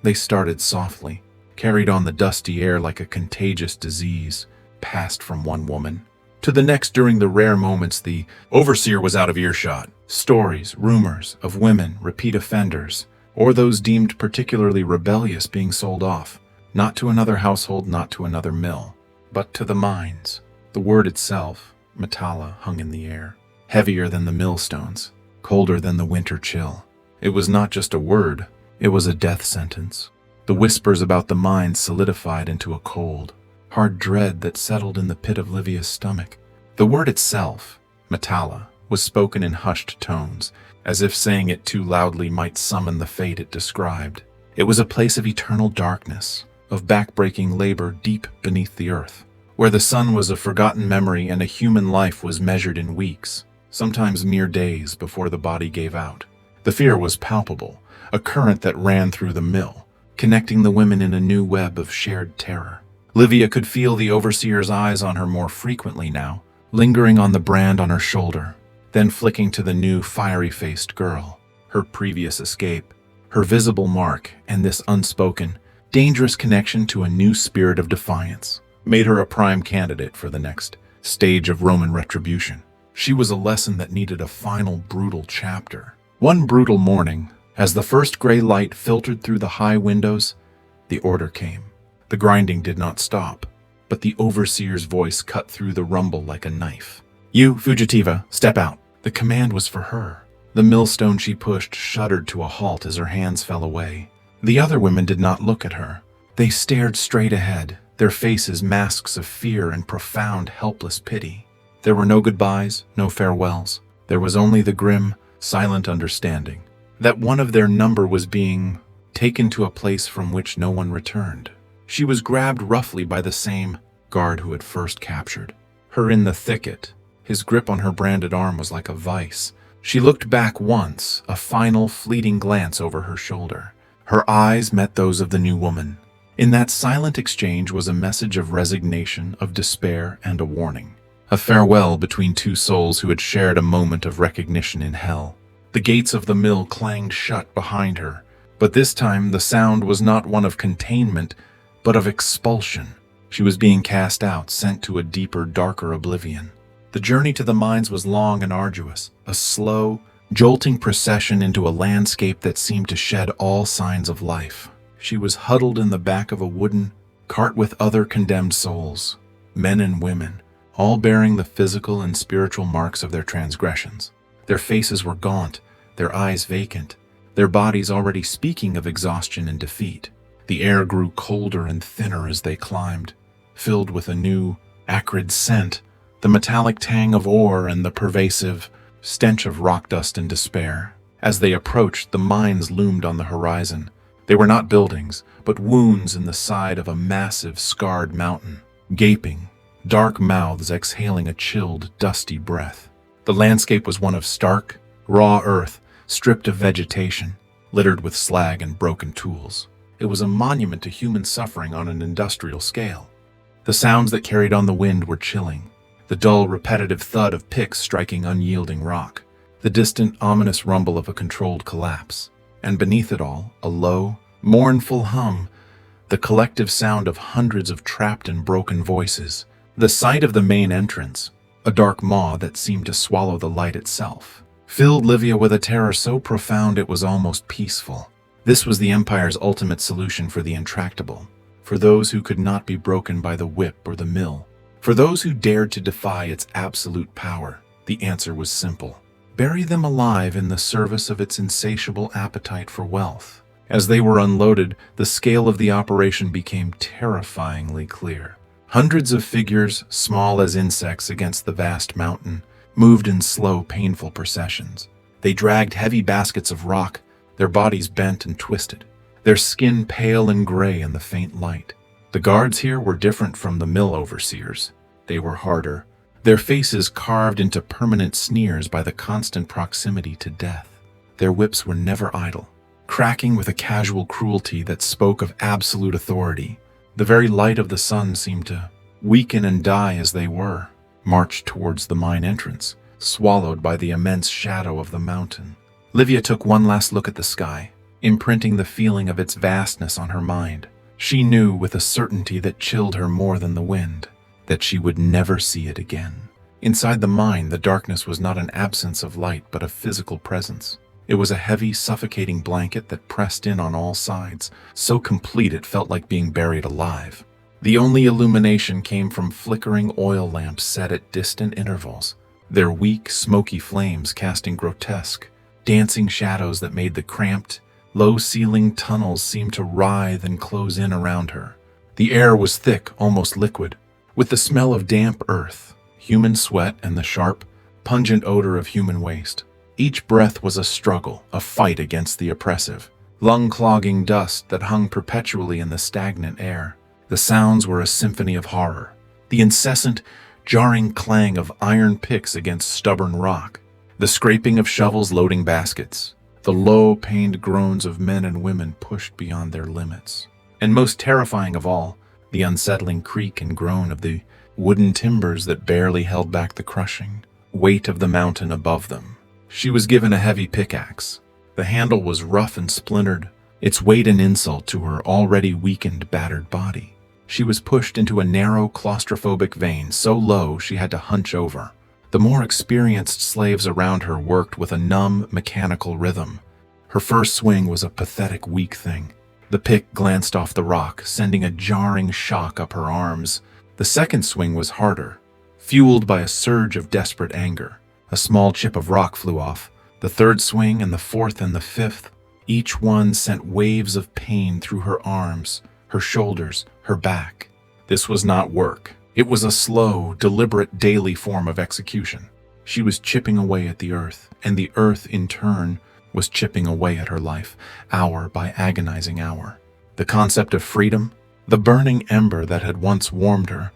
[SPEAKER 1] They started softly, carried on the dusty air like a contagious disease, passed from one woman to the next. During the rare moments the overseer was out of earshot, stories, rumors of women, repeat offenders, or those deemed particularly rebellious being sold off, not to another household, not to another mill, but to the mines. The word itself, metalla, hung in the air, heavier than the millstones, colder than the winter chill. It was not just a word, it was a death sentence. The whispers about the mines solidified into a cold, hard dread that settled in the pit of Livia's stomach. The word itself, metalla, was spoken in hushed tones, as if saying it too loudly might summon the fate it described. It was a place of eternal darkness, of backbreaking labor deep beneath the earth, where the sun was a forgotten memory and a human life was measured in weeks, sometimes mere days before the body gave out. The fear was palpable, a current that ran through the mill, connecting the women in a new web of shared terror. Livia could feel the overseer's eyes on her more frequently now, lingering on the brand on her shoulder, then flicking to the new fiery-faced girl, her previous escape, her visible mark, and this unspoken, dangerous connection to a new spirit of defiance made her a prime candidate for the next stage of Roman retribution. She was a lesson that needed a final brutal chapter. One brutal morning, as the first gray light filtered through the high windows, the order came. The grinding did not stop, but the overseer's voice cut through the rumble like a knife. "You, fugitiva, step out." The command was for her. The millstone she pushed shuddered to a halt as her hands fell away. The other women did not look at her. They stared straight ahead, their faces masks of fear and profound, helpless pity. There were no goodbyes, no farewells. There was only the grim, silent understanding that one of their number was being taken to a place from which no one returned. She was grabbed roughly by the same guard who had first captured her in the thicket. His grip on her branded arm was like a vice. She looked back once, a final, fleeting glance over her shoulder. Her eyes met those of the new woman. In that silent exchange was a message of resignation, of despair, and a warning. A farewell between two souls who had shared a moment of recognition in hell. The gates of the mill clanged shut behind her, but this time the sound was not one of containment, but of expulsion. She was being cast out, sent to a deeper, darker oblivion. The journey to the mines was long and arduous, a slow, jolting procession into a landscape that seemed to shed all signs of life. She was huddled in the back of a wooden cart with other condemned souls, men and women, all bearing the physical and spiritual marks of their transgressions. Their faces were gaunt, their eyes vacant, their bodies already speaking of exhaustion and defeat. The air grew colder and thinner as they climbed, filled with a new, acrid scent, the metallic tang of ore and the pervasive stench of rock dust and despair. As they approached, the mines loomed on the horizon. They were not buildings, but wounds in the side of a massive, scarred mountain, gaping, dark mouths exhaling a chilled, dusty breath. The landscape was one of stark, raw earth, stripped of vegetation, littered with slag and broken tools. It was a monument to human suffering on an industrial scale. The sounds that carried on the wind were chilling. The dull, repetitive thud of picks striking unyielding rock, the distant, ominous rumble of a controlled collapse, and beneath it all, a low, mournful hum, the collective sound of hundreds of trapped and broken voices. The sight of the main entrance, a dark maw that seemed to swallow the light itself, filled Livia with a terror so profound it was almost peaceful. This was the Empire's ultimate solution for the intractable, for those who could not be broken by the whip or the mill. For those who dared to defy its absolute power, the answer was simple. Bury them alive in the service of its insatiable appetite for wealth. As they were unloaded, the scale of the operation became terrifyingly clear. Hundreds of figures, small as insects against the vast mountain, moved in slow, painful processions. They dragged heavy baskets of rock, their bodies bent and twisted, their skin pale and gray in the faint light. The guards here were different from the mill overseers. They were harder, their faces carved into permanent sneers by the constant proximity to death. Their whips were never idle, cracking with a casual cruelty that spoke of absolute authority. The very light of the sun seemed to weaken and die as they marched towards the mine entrance, swallowed by the immense shadow of the mountain. Livia took one last look at the sky, imprinting the feeling of its vastness on her mind. She knew with a certainty that chilled her more than the wind, that she would never see it again. Inside the mine, the darkness was not an absence of light, but a physical presence. It was a heavy, suffocating blanket that pressed in on all sides, so complete it felt like being buried alive. The only illumination came from flickering oil lamps set at distant intervals, their weak, smoky flames casting grotesque, dancing shadows that made the cramped, low-ceilinged tunnels seem to writhe and close in around her. The air was thick, almost liquid, with the smell of damp earth, human sweat, and the sharp, pungent odor of human waste. Each breath was a struggle, a fight against the oppressive, lung-clogging dust that hung perpetually in the stagnant air. The sounds were a symphony of horror, the incessant, jarring clang of iron picks against stubborn rock, the scraping of shovels loading baskets, the low, pained groans of men and women pushed beyond their limits. And most terrifying of all, the unsettling creak and groan of the wooden timbers that barely held back the crushing weight of the mountain above them. She was given a heavy pickaxe. The handle was rough and splintered, its weight an insult to her already weakened, battered body. She was pushed into a narrow, claustrophobic vein so low she had to hunch over. The more experienced slaves around her worked with a numb, mechanical rhythm. Her first swing was a pathetic, weak thing. The pick glanced off the rock, sending a jarring shock up her arms. The second swing was harder, fueled by a surge of desperate anger. A small chip of rock flew off. The third swing and the fourth and the fifth, each one sent waves of pain through her arms, her shoulders, her back. This was not work. It was a slow, deliberate daily form of execution. She was chipping away at the earth, and the earth, in turn, was chipping away at her life, hour by agonizing hour. The concept of freedom, the burning ember that had once warmed her,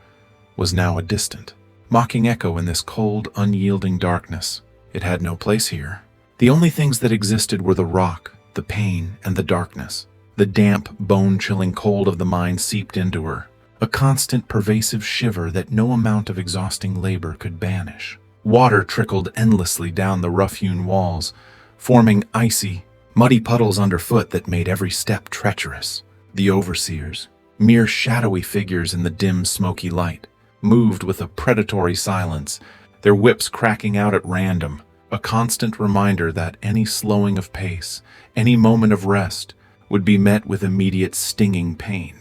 [SPEAKER 1] was now a distant, mocking echo in this cold, unyielding darkness. It had no place here. The only things that existed were the rock, the pain, and the darkness. The damp, bone-chilling cold of the mine seeped into her, a constant, pervasive shiver that no amount of exhausting labor could banish. Water trickled endlessly down the rough-hewn walls, forming icy, muddy puddles underfoot that made every step treacherous. The overseers, mere shadowy figures in the dim, smoky light, moved with a predatory silence, their whips cracking out at random, a constant reminder that any slowing of pace, any moment of rest, would be met with immediate stinging pain.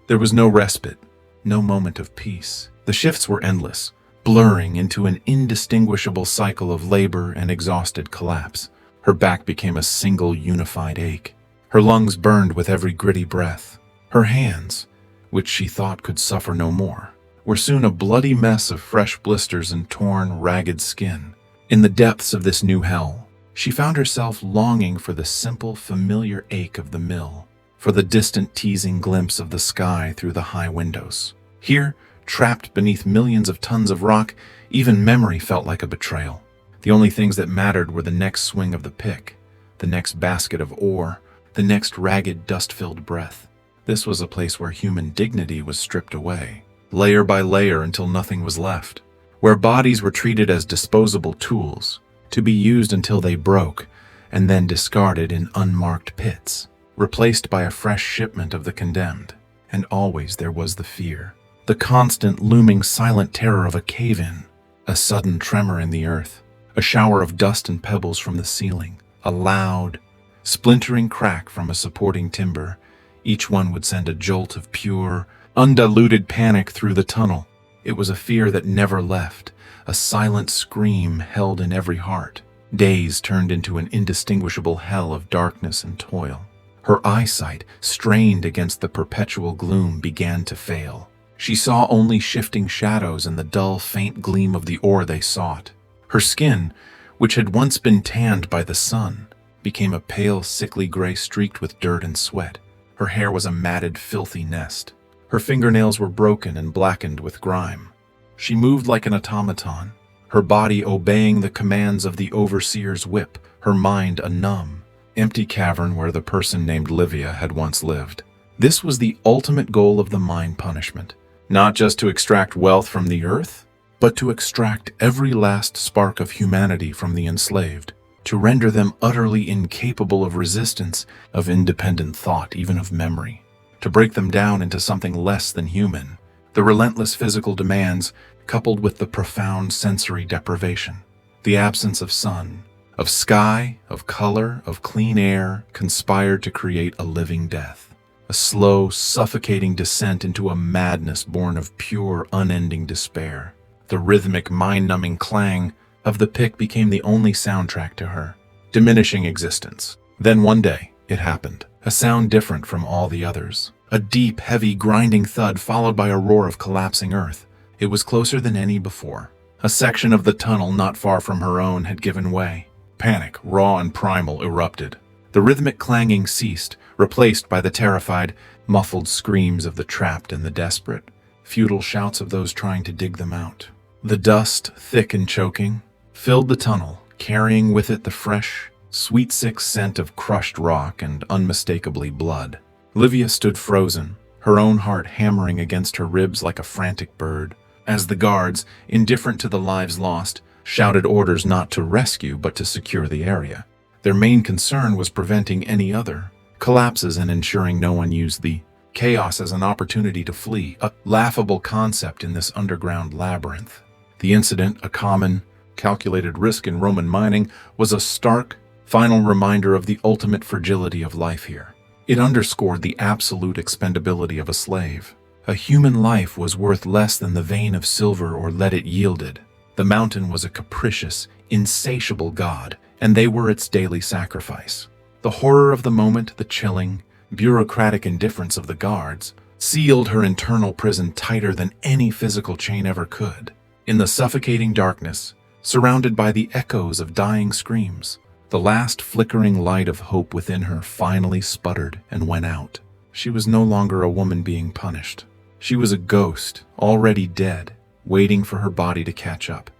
[SPEAKER 1] There was no respite, no moment of peace. The shifts were endless, blurring into an indistinguishable cycle of labor and exhausted collapse. Her back became a single unified ache. Her lungs burned with every gritty breath. Her hands, which she thought could suffer no more, were soon a bloody mess of fresh blisters and torn, ragged skin. In the depths of this new hell, she found herself longing for the simple, familiar ache of the mill, for the distant, teasing glimpse of the sky through the high windows. Here, trapped beneath millions of tons of rock, even memory felt like a betrayal. The only things that mattered were the next swing of the pick, the next basket of ore, the next ragged, dust-filled breath. This was a place where human dignity was stripped away, layer by layer until nothing was left, where bodies were treated as disposable tools, to be used until they broke, and then discarded in unmarked pits, replaced by a fresh shipment of the condemned. And always there was the fear, the constant, looming, silent terror of a cave-in, a sudden tremor in the earth, a shower of dust and pebbles from the ceiling, a loud, splintering crack from a supporting timber. Each one would send a jolt of pure, undiluted panic through the tunnel. It was a fear that never left, a silent scream held in every heart. Days turned into an indistinguishable hell of darkness and toil. Her eyesight, strained against the perpetual gloom, began to fail. She saw only shifting shadows and the dull, faint gleam of the ore they sought. Her skin, which had once been tanned by the sun, became a pale, sickly gray streaked with dirt and sweat. Her hair was a matted, filthy nest. Her fingernails were broken and blackened with grime. She moved like an automaton, her body obeying the commands of the overseer's whip, her mind a numb, empty cavern where the person named Livia had once lived. This was the ultimate goal of the mine punishment, not just to extract wealth from the earth, but to extract every last spark of humanity from the enslaved, to render them utterly incapable of resistance, of independent thought, even of memory, to break them down into something less than human. The relentless physical demands, coupled with the profound sensory deprivation, the absence of sun, of sky, of color, of clean air, conspired to create a living death, a slow, suffocating descent into a madness born of pure, unending despair. The rhythmic, mind-numbing clang of the pick became the only soundtrack to her, diminishing existence. Then one day, it happened. A sound different from all the others. A deep, heavy, grinding thud followed by a roar of collapsing earth. It was closer than any before. A section of the tunnel not far from her own had given way. Panic, raw and primal, erupted. The rhythmic clanging ceased, replaced by the terrified, muffled screams of the trapped and the desperate, futile shouts of those trying to dig them out. The dust, thick and choking, filled the tunnel, carrying with it the fresh, sweet, sick scent of crushed rock and unmistakably blood. Livia stood frozen, her own heart hammering against her ribs like a frantic bird, as the guards, indifferent to the lives lost, shouted orders not to rescue but to secure the area. Their main concern was preventing any other collapses and ensuring no one used the chaos as an opportunity to flee, a laughable concept in this underground labyrinth. The incident, a common, calculated risk in Roman mining, was a stark, final reminder of the ultimate fragility of life here. It underscored the absolute expendability of a slave. A human life was worth less than the vein of silver or lead it yielded. The mountain was a capricious, insatiable god, and they were its daily sacrifice. The horror of the moment, the chilling, bureaucratic indifference of the guards, sealed her internal prison tighter than any physical chain ever could. In the suffocating darkness, surrounded by the echoes of dying screams, the last flickering light of hope within her finally sputtered and went out. She was no longer a woman being punished. She was a ghost, already dead, waiting for her body to catch up.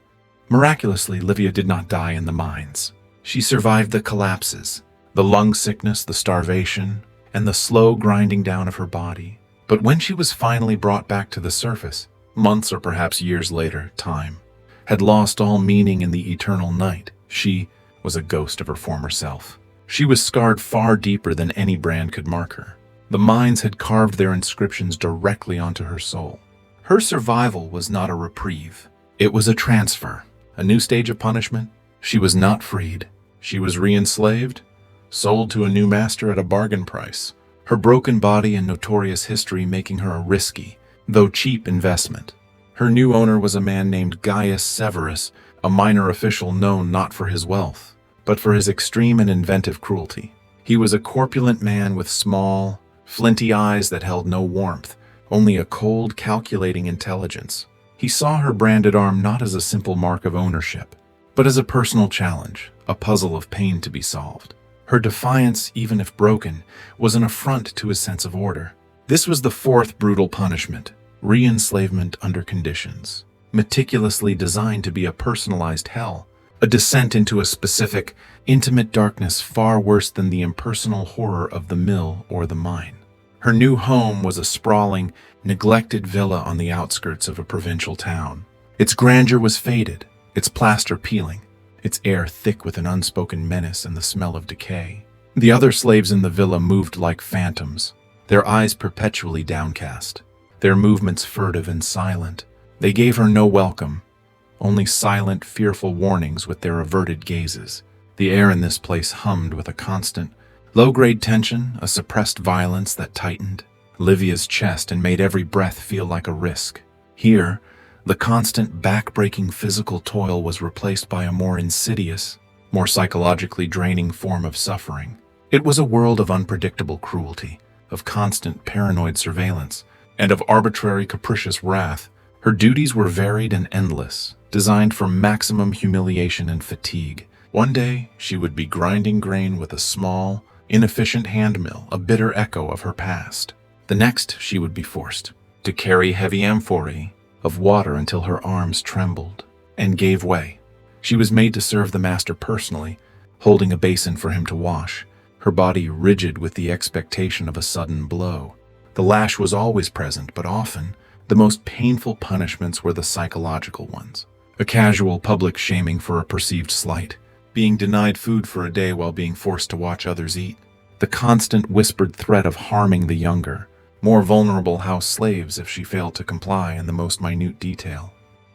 [SPEAKER 1] Miraculously, Livia did not die in the mines. She survived the collapses, the lung sickness, the starvation, and the slow grinding down of her body. But when she was finally brought back to the surface, months or perhaps years later, time had lost all meaning in the eternal night. She was a ghost of her former self. She was scarred far deeper than any brand could mark her. The mines had carved their inscriptions directly onto her soul. Her survival was not a reprieve. It was a transfer, A new stage of punishment? She was not freed. She was re-enslaved, sold to a new master at a bargain price, her broken body and notorious history making her a risky, though cheap investment. Her new owner was a man named Gaius Severus, a minor official known not for his wealth, but for his extreme and inventive cruelty. He was a corpulent man with small, flinty eyes that held no warmth, only a cold, calculating intelligence. He saw her branded arm not as a simple mark of ownership, but as a personal challenge, a puzzle of pain to be solved. Her defiance, even if broken, was an affront to his sense of order. This was the fourth brutal punishment, re-enslavement under conditions, meticulously designed to be a personalized hell, a descent into a specific, intimate darkness far worse than the impersonal horror of the mill or the mine. Her new home was a sprawling, neglected villa on the outskirts of a provincial town. Its grandeur was faded, its plaster peeling, its air thick with an unspoken menace and the smell of decay. The other slaves in the villa moved like phantoms, their eyes perpetually downcast, their movements furtive and silent. They gave her no welcome, only silent, fearful warnings with their averted gazes. The air in this place hummed with a constant, low-grade tension, a suppressed violence that tightened Livia's chest and made every breath feel like a risk. Here, the constant, back-breaking physical toil was replaced by a more insidious, more psychologically draining form of suffering. It was a world of unpredictable cruelty, of constant paranoid surveillance, and of arbitrary, capricious wrath. Her duties were varied and endless, designed for maximum humiliation and fatigue. One day, she would be grinding grain with a small, inefficient hand mill, a bitter echo of her past. The next, she would be forced to carry heavy amphorae of water until her arms trembled and gave way. She was made to serve the master personally, holding a basin for him to wash, her body rigid with the expectation of a sudden blow. The lash was always present, but often, the most painful punishments were the psychological ones. A casual public shaming for a perceived slight, being denied food for a day while being forced to watch others eat, the constant whispered threat of harming the younger, more vulnerable house slaves if she failed to comply in the most minute detail.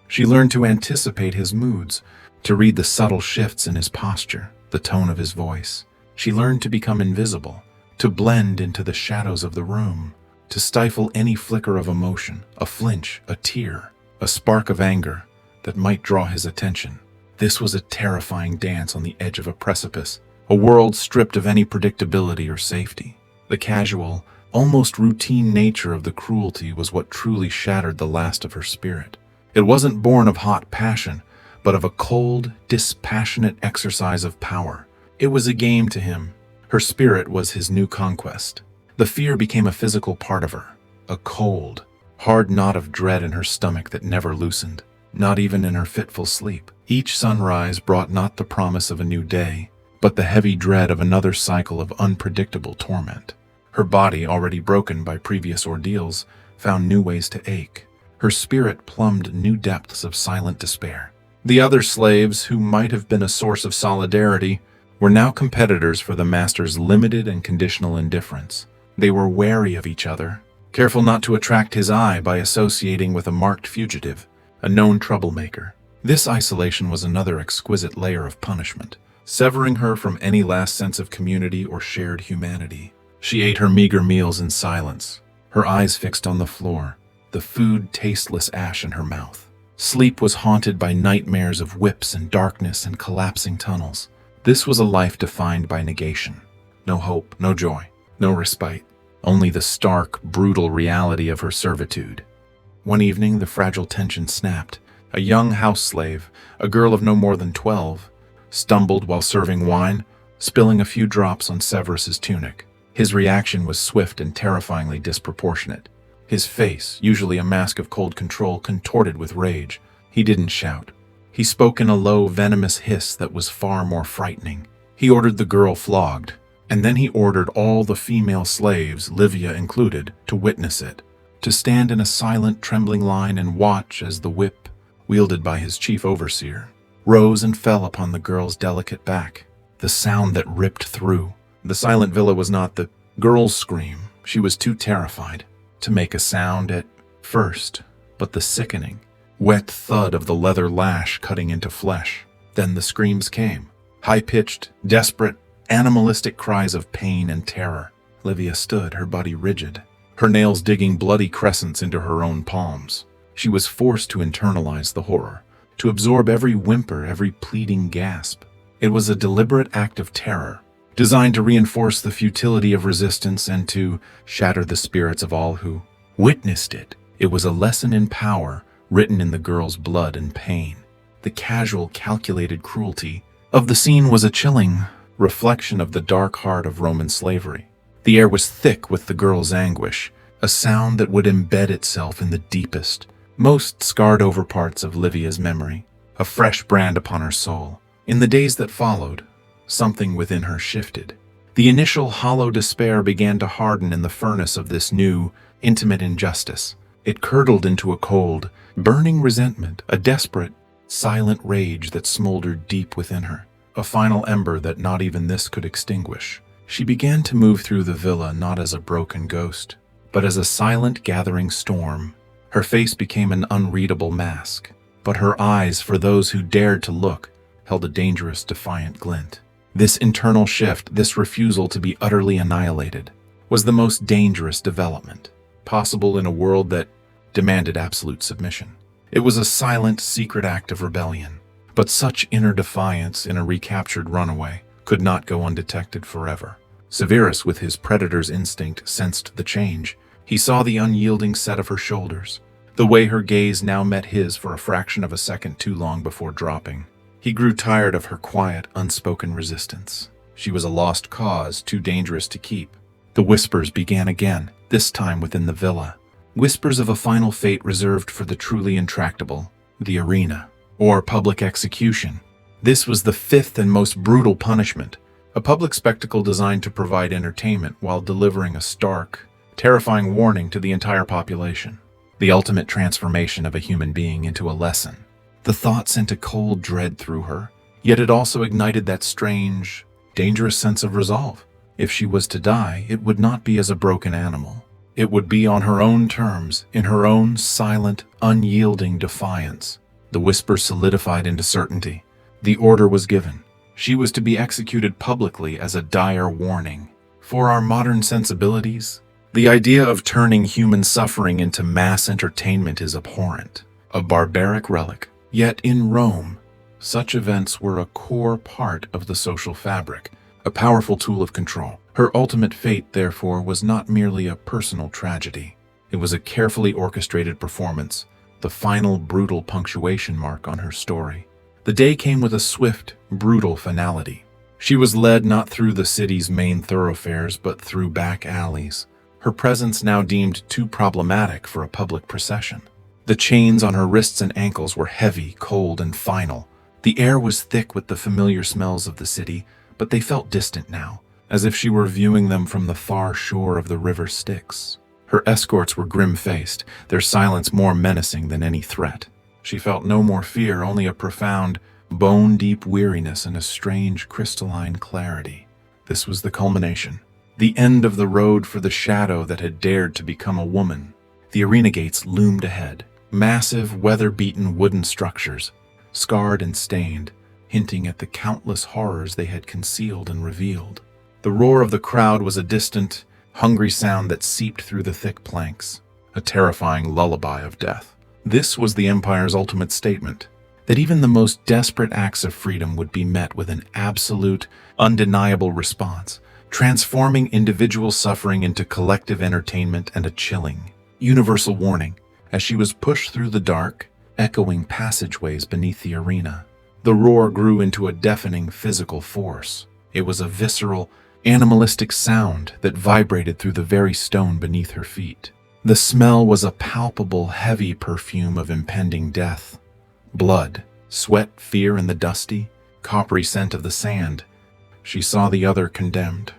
[SPEAKER 1] She learned to anticipate his moods, to read the subtle shifts in his posture, the tone of his voice. She learned to become invisible, to blend into the shadows of the room, to stifle any flicker of emotion, a flinch, a tear, a spark of anger that might draw his attention. This was a terrifying dance on the edge of a precipice, a world stripped of any predictability or safety. The casual, almost routine nature of the cruelty was what truly shattered the last of her spirit. It wasn't born of hot passion, but of a cold, dispassionate exercise of power. It was a game to him. Her spirit was his new conquest. The fear became a physical part of her, a cold, hard knot of dread in her stomach that never loosened, not even in her fitful sleep. Each sunrise brought not the promise of a new day, but the heavy dread of another cycle of unpredictable torment. Her body, already broken by previous ordeals, found new ways to ache. Her spirit plumbed new depths of silent despair. The other slaves, who might have been a source of solidarity, were now competitors for the master's limited and conditional indifference. They were wary of each other, careful not to attract his eye by associating with a marked fugitive, a known troublemaker. This isolation was another exquisite layer of punishment, severing her from any last sense of community or shared humanity. She ate her meager meals in silence, her eyes fixed on the floor, the food tasteless ash in her mouth. Sleep was haunted by nightmares of whips and darkness and collapsing tunnels. This was a life defined by negation. No hope, no joy, no respite, only the stark, brutal reality of her servitude. One evening, the fragile tension snapped. A young house slave, a girl of no more than 12, stumbled while serving wine, spilling a few drops on Severus's tunic. His reaction was swift and terrifyingly disproportionate. His face, usually a mask of cold control, contorted with rage. He didn't shout. He spoke in a low, venomous hiss that was far more frightening. He ordered the girl flogged, and then he ordered all the female slaves, Livia included, to witness it, to stand in a silent, trembling line and watch as the whip, wielded by his chief overseer, rose and fell upon the girl's delicate back. The sound that ripped through. The silent villa was not the girl's scream. She was too terrified to make a sound at first, but the sickening, wet thud of the leather lash cutting into flesh. Then the screams came. High-pitched, desperate, animalistic cries of pain and terror. Livia stood, her body rigid, her nails digging bloody crescents into her own palms. She was forced to internalize the horror, to absorb every whimper, every pleading gasp. It was a deliberate act of terror, designed to reinforce the futility of resistance and to shatter the spirits of all who witnessed it. It was a lesson in power, written in the girl's blood and pain. The casual, calculated cruelty of the scene was a chilling reflection of the dark heart of Roman slavery. The air was thick with the girl's anguish, a sound that would embed itself in the deepest, most scarred-over parts of Livia's memory, a fresh brand upon her soul. In the days that followed, something within her shifted. The initial hollow despair began to harden in the furnace of this new, intimate injustice. It curdled into a cold, burning resentment, a desperate, silent rage that smoldered deep within her, a final ember that not even this could extinguish. She began to move through the villa not as a broken ghost, but as a silent gathering storm. Her face became an unreadable mask, but her eyes, for those who dared to look, held a dangerous, defiant glint. This internal shift, this refusal to be utterly annihilated, was the most dangerous development possible in a world that demanded absolute submission. It was a silent, secret act of rebellion, but such inner defiance in a recaptured runaway could not go undetected forever. Severus, with his predator's instinct, sensed the change. He saw the unyielding set of her shoulders, the way her gaze now met his for a fraction of a second too long before dropping. He grew tired of her quiet, unspoken resistance. She was a lost cause, too dangerous to keep. The whispers began again, this time within the villa. Whispers of a final fate reserved for the truly intractable, the arena, or public execution. This was the fifth and most brutal punishment, a public spectacle designed to provide entertainment while delivering a stark, terrifying warning to the entire population. The ultimate transformation of a human being into a lesson. The thought sent a cold dread through her, yet it also ignited that strange, dangerous sense of resolve. If she was to die, it would not be as a broken animal. It would be on her own terms, in her own silent, unyielding defiance. The whisper solidified into certainty. The order was given. She was to be executed publicly as a dire warning. For our modern sensibilities, the idea of turning human suffering into mass entertainment is abhorrent, a barbaric relic. Yet in Rome, such events were a core part of the social fabric, a powerful tool of control. Her ultimate fate, therefore, was not merely a personal tragedy. It was a carefully orchestrated performance, the final brutal punctuation mark on her story. The day came with a swift, brutal finality. She was led not through the city's main thoroughfares, but through back alleys, her presence now deemed too problematic for a public procession. The chains on her wrists and ankles were heavy, cold, and final. The air was thick with the familiar smells of the city, but they felt distant now, as if she were viewing them from the far shore of the river Styx. Her escorts were grim-faced, their silence more menacing than any threat. She felt no more fear, only a profound, bone-deep weariness and a strange, crystalline clarity. This was the culmination, the end of the road for the shadow that had dared to become a woman. The arena gates loomed ahead, massive, weather-beaten wooden structures, scarred and stained, hinting at the countless horrors they had concealed and revealed. The roar of the crowd was a distant, hungry sound that seeped through the thick planks, a terrifying lullaby of death. This was the Empire's ultimate statement, that even the most desperate acts of freedom would be met with an absolute, undeniable response, transforming individual suffering into collective entertainment and a chilling, universal warning as she was pushed through the dark, echoing passageways beneath the arena. The roar grew into a deafening physical force. It was a visceral, animalistic sound that vibrated through the very stone beneath her feet. The smell was a palpable, heavy perfume of impending death. Blood, sweat, fear, and the dusty, coppery scent of the sand. She saw the other condemned.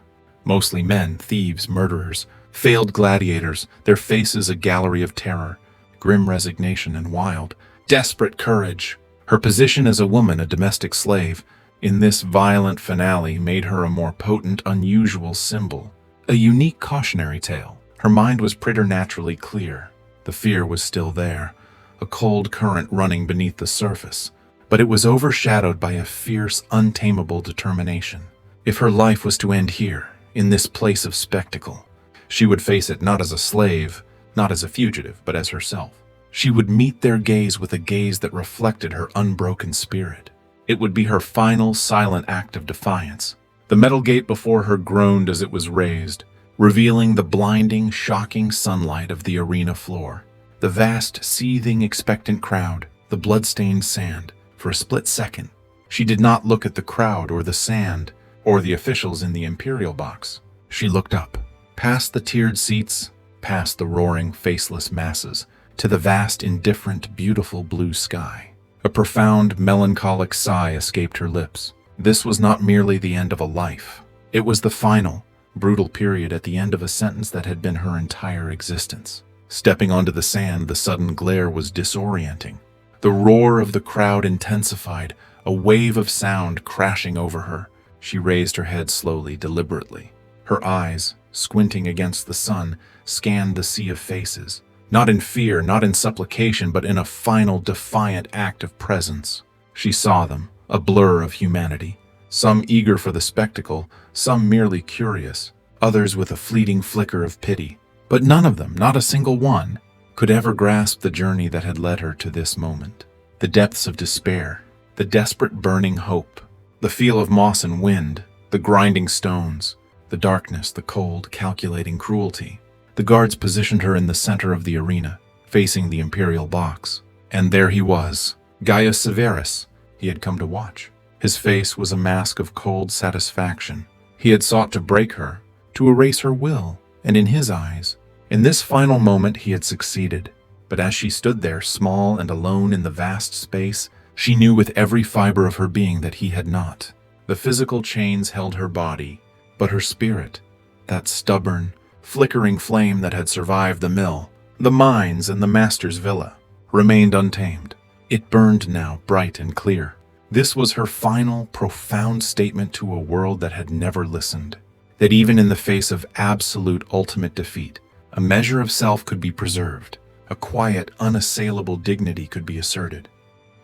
[SPEAKER 1] Mostly men, thieves, murderers, failed gladiators, their faces a gallery of terror, grim resignation, and wild, desperate courage. Her position as a woman, a domestic slave, in this violent finale made her a more potent, unusual symbol, a unique cautionary tale. Her mind was preternaturally clear. The fear was still there, a cold current running beneath the surface, but it was overshadowed by a fierce, untamable determination. If her life was to end here, in this place of spectacle, she would face it not as a slave, not as a fugitive, but as herself. She would meet their gaze with a gaze that reflected her unbroken spirit. It would be her final, silent act of defiance. The metal gate before her groaned as it was raised, revealing the blinding, shocking sunlight of the arena floor. The vast, seething, expectant crowd, the blood-stained sand. For a split second, she did not look at the crowd or the sand or the officials in the imperial box. She looked up, past the tiered seats, past the roaring, faceless masses, to the vast, indifferent, beautiful blue sky. A profound, melancholic sigh escaped her lips. This was not merely the end of a life. It was the final, brutal period at the end of a sentence that had been her entire existence. Stepping onto the sand, the sudden glare was disorienting. The roar of the crowd intensified, a wave of sound crashing over her. She raised her head slowly, deliberately. Her eyes, squinting against the sun, scanned the sea of faces. Not in fear, not in supplication, but in a final, defiant act of presence. She saw them, a blur of humanity. Some eager for the spectacle, some merely curious, others with a fleeting flicker of pity. But none of them, not a single one, could ever grasp the journey that had led her to this moment. The depths of despair, the desperate burning hope, the feel of moss and wind, the grinding stones, the darkness, the cold, calculating cruelty. The guards positioned her in the center of the arena, facing the imperial box. And there he was, Gaius Severus. He had come to watch. His face was a mask of cold satisfaction. He had sought to break her, to erase her will, and in his eyes, in this final moment, he had succeeded. But as she stood there, small and alone in the vast space, she knew with every fiber of her being that he had not. The physical chains held her body, but her spirit, that stubborn, flickering flame that had survived the mill, the mines, and the master's villa, remained untamed. It burned now, bright and clear. This was her final, profound statement to a world that had never listened. That even in the face of absolute ultimate defeat, a measure of self could be preserved. A quiet, unassailable dignity could be asserted.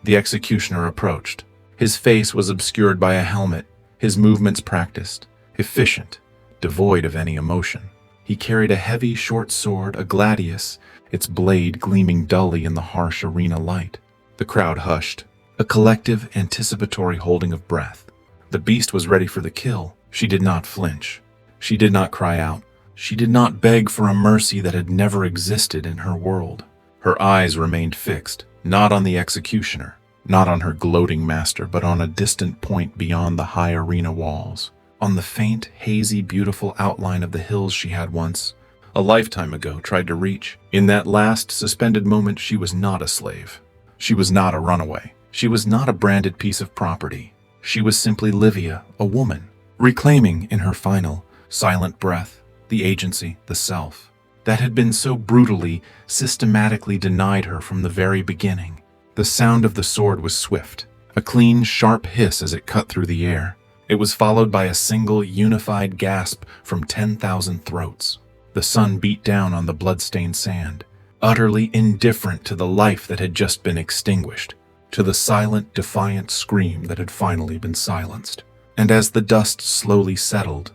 [SPEAKER 1] The executioner approached. His face was obscured by a helmet, his movements practiced, efficient, devoid of any emotion. He carried a heavy, short sword, a gladius, its blade gleaming dully in the harsh arena light. The crowd hushed, a collective, anticipatory holding of breath. The beast was ready for the kill. She did not flinch. She did not cry out. She did not beg for a mercy that had never existed in her world. Her eyes remained fixed, not on the executioner, not on her gloating master, but on a distant point beyond the high arena walls, on the faint, hazy, beautiful outline of the hills she had once, a lifetime ago, tried to reach. In that last suspended moment, she was not a slave. She was not a runaway. She was not a branded piece of property. She was simply Livia, a woman, reclaiming in her final, silent breath the agency, the self, that had been so brutally, systematically denied her from the very beginning. The sound of the sword was swift, a clean, sharp hiss as it cut through the air. It was followed by a single, unified gasp from 10,000 throats. The sun beat down on the blood-stained sand, utterly indifferent to the life that had just been extinguished, to the silent, defiant scream that had finally been silenced. And as the dust slowly settled,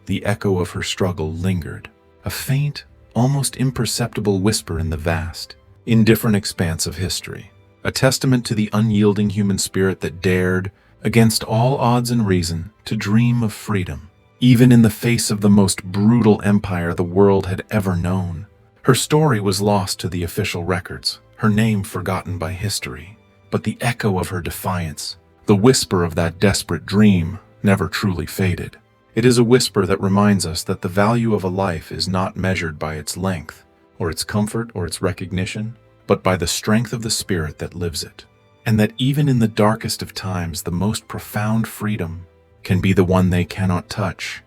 [SPEAKER 1] the echo of her struggle lingered, a faint, almost imperceptible whisper in the vast, indifferent expanse of history, a testament to the unyielding human spirit that dared, against all odds and reason, to dream of freedom, even in the face of the most brutal empire the world had ever known. Her story was lost to the official records, her name forgotten by history, but the echo of her defiance, the whisper of that desperate dream, never truly faded. It is a whisper that reminds us that the value of a life is not measured by its length, or its comfort, or its recognition, but by the strength of the spirit that lives it. And that even in the darkest of times, the most profound freedom can be the one they cannot touch,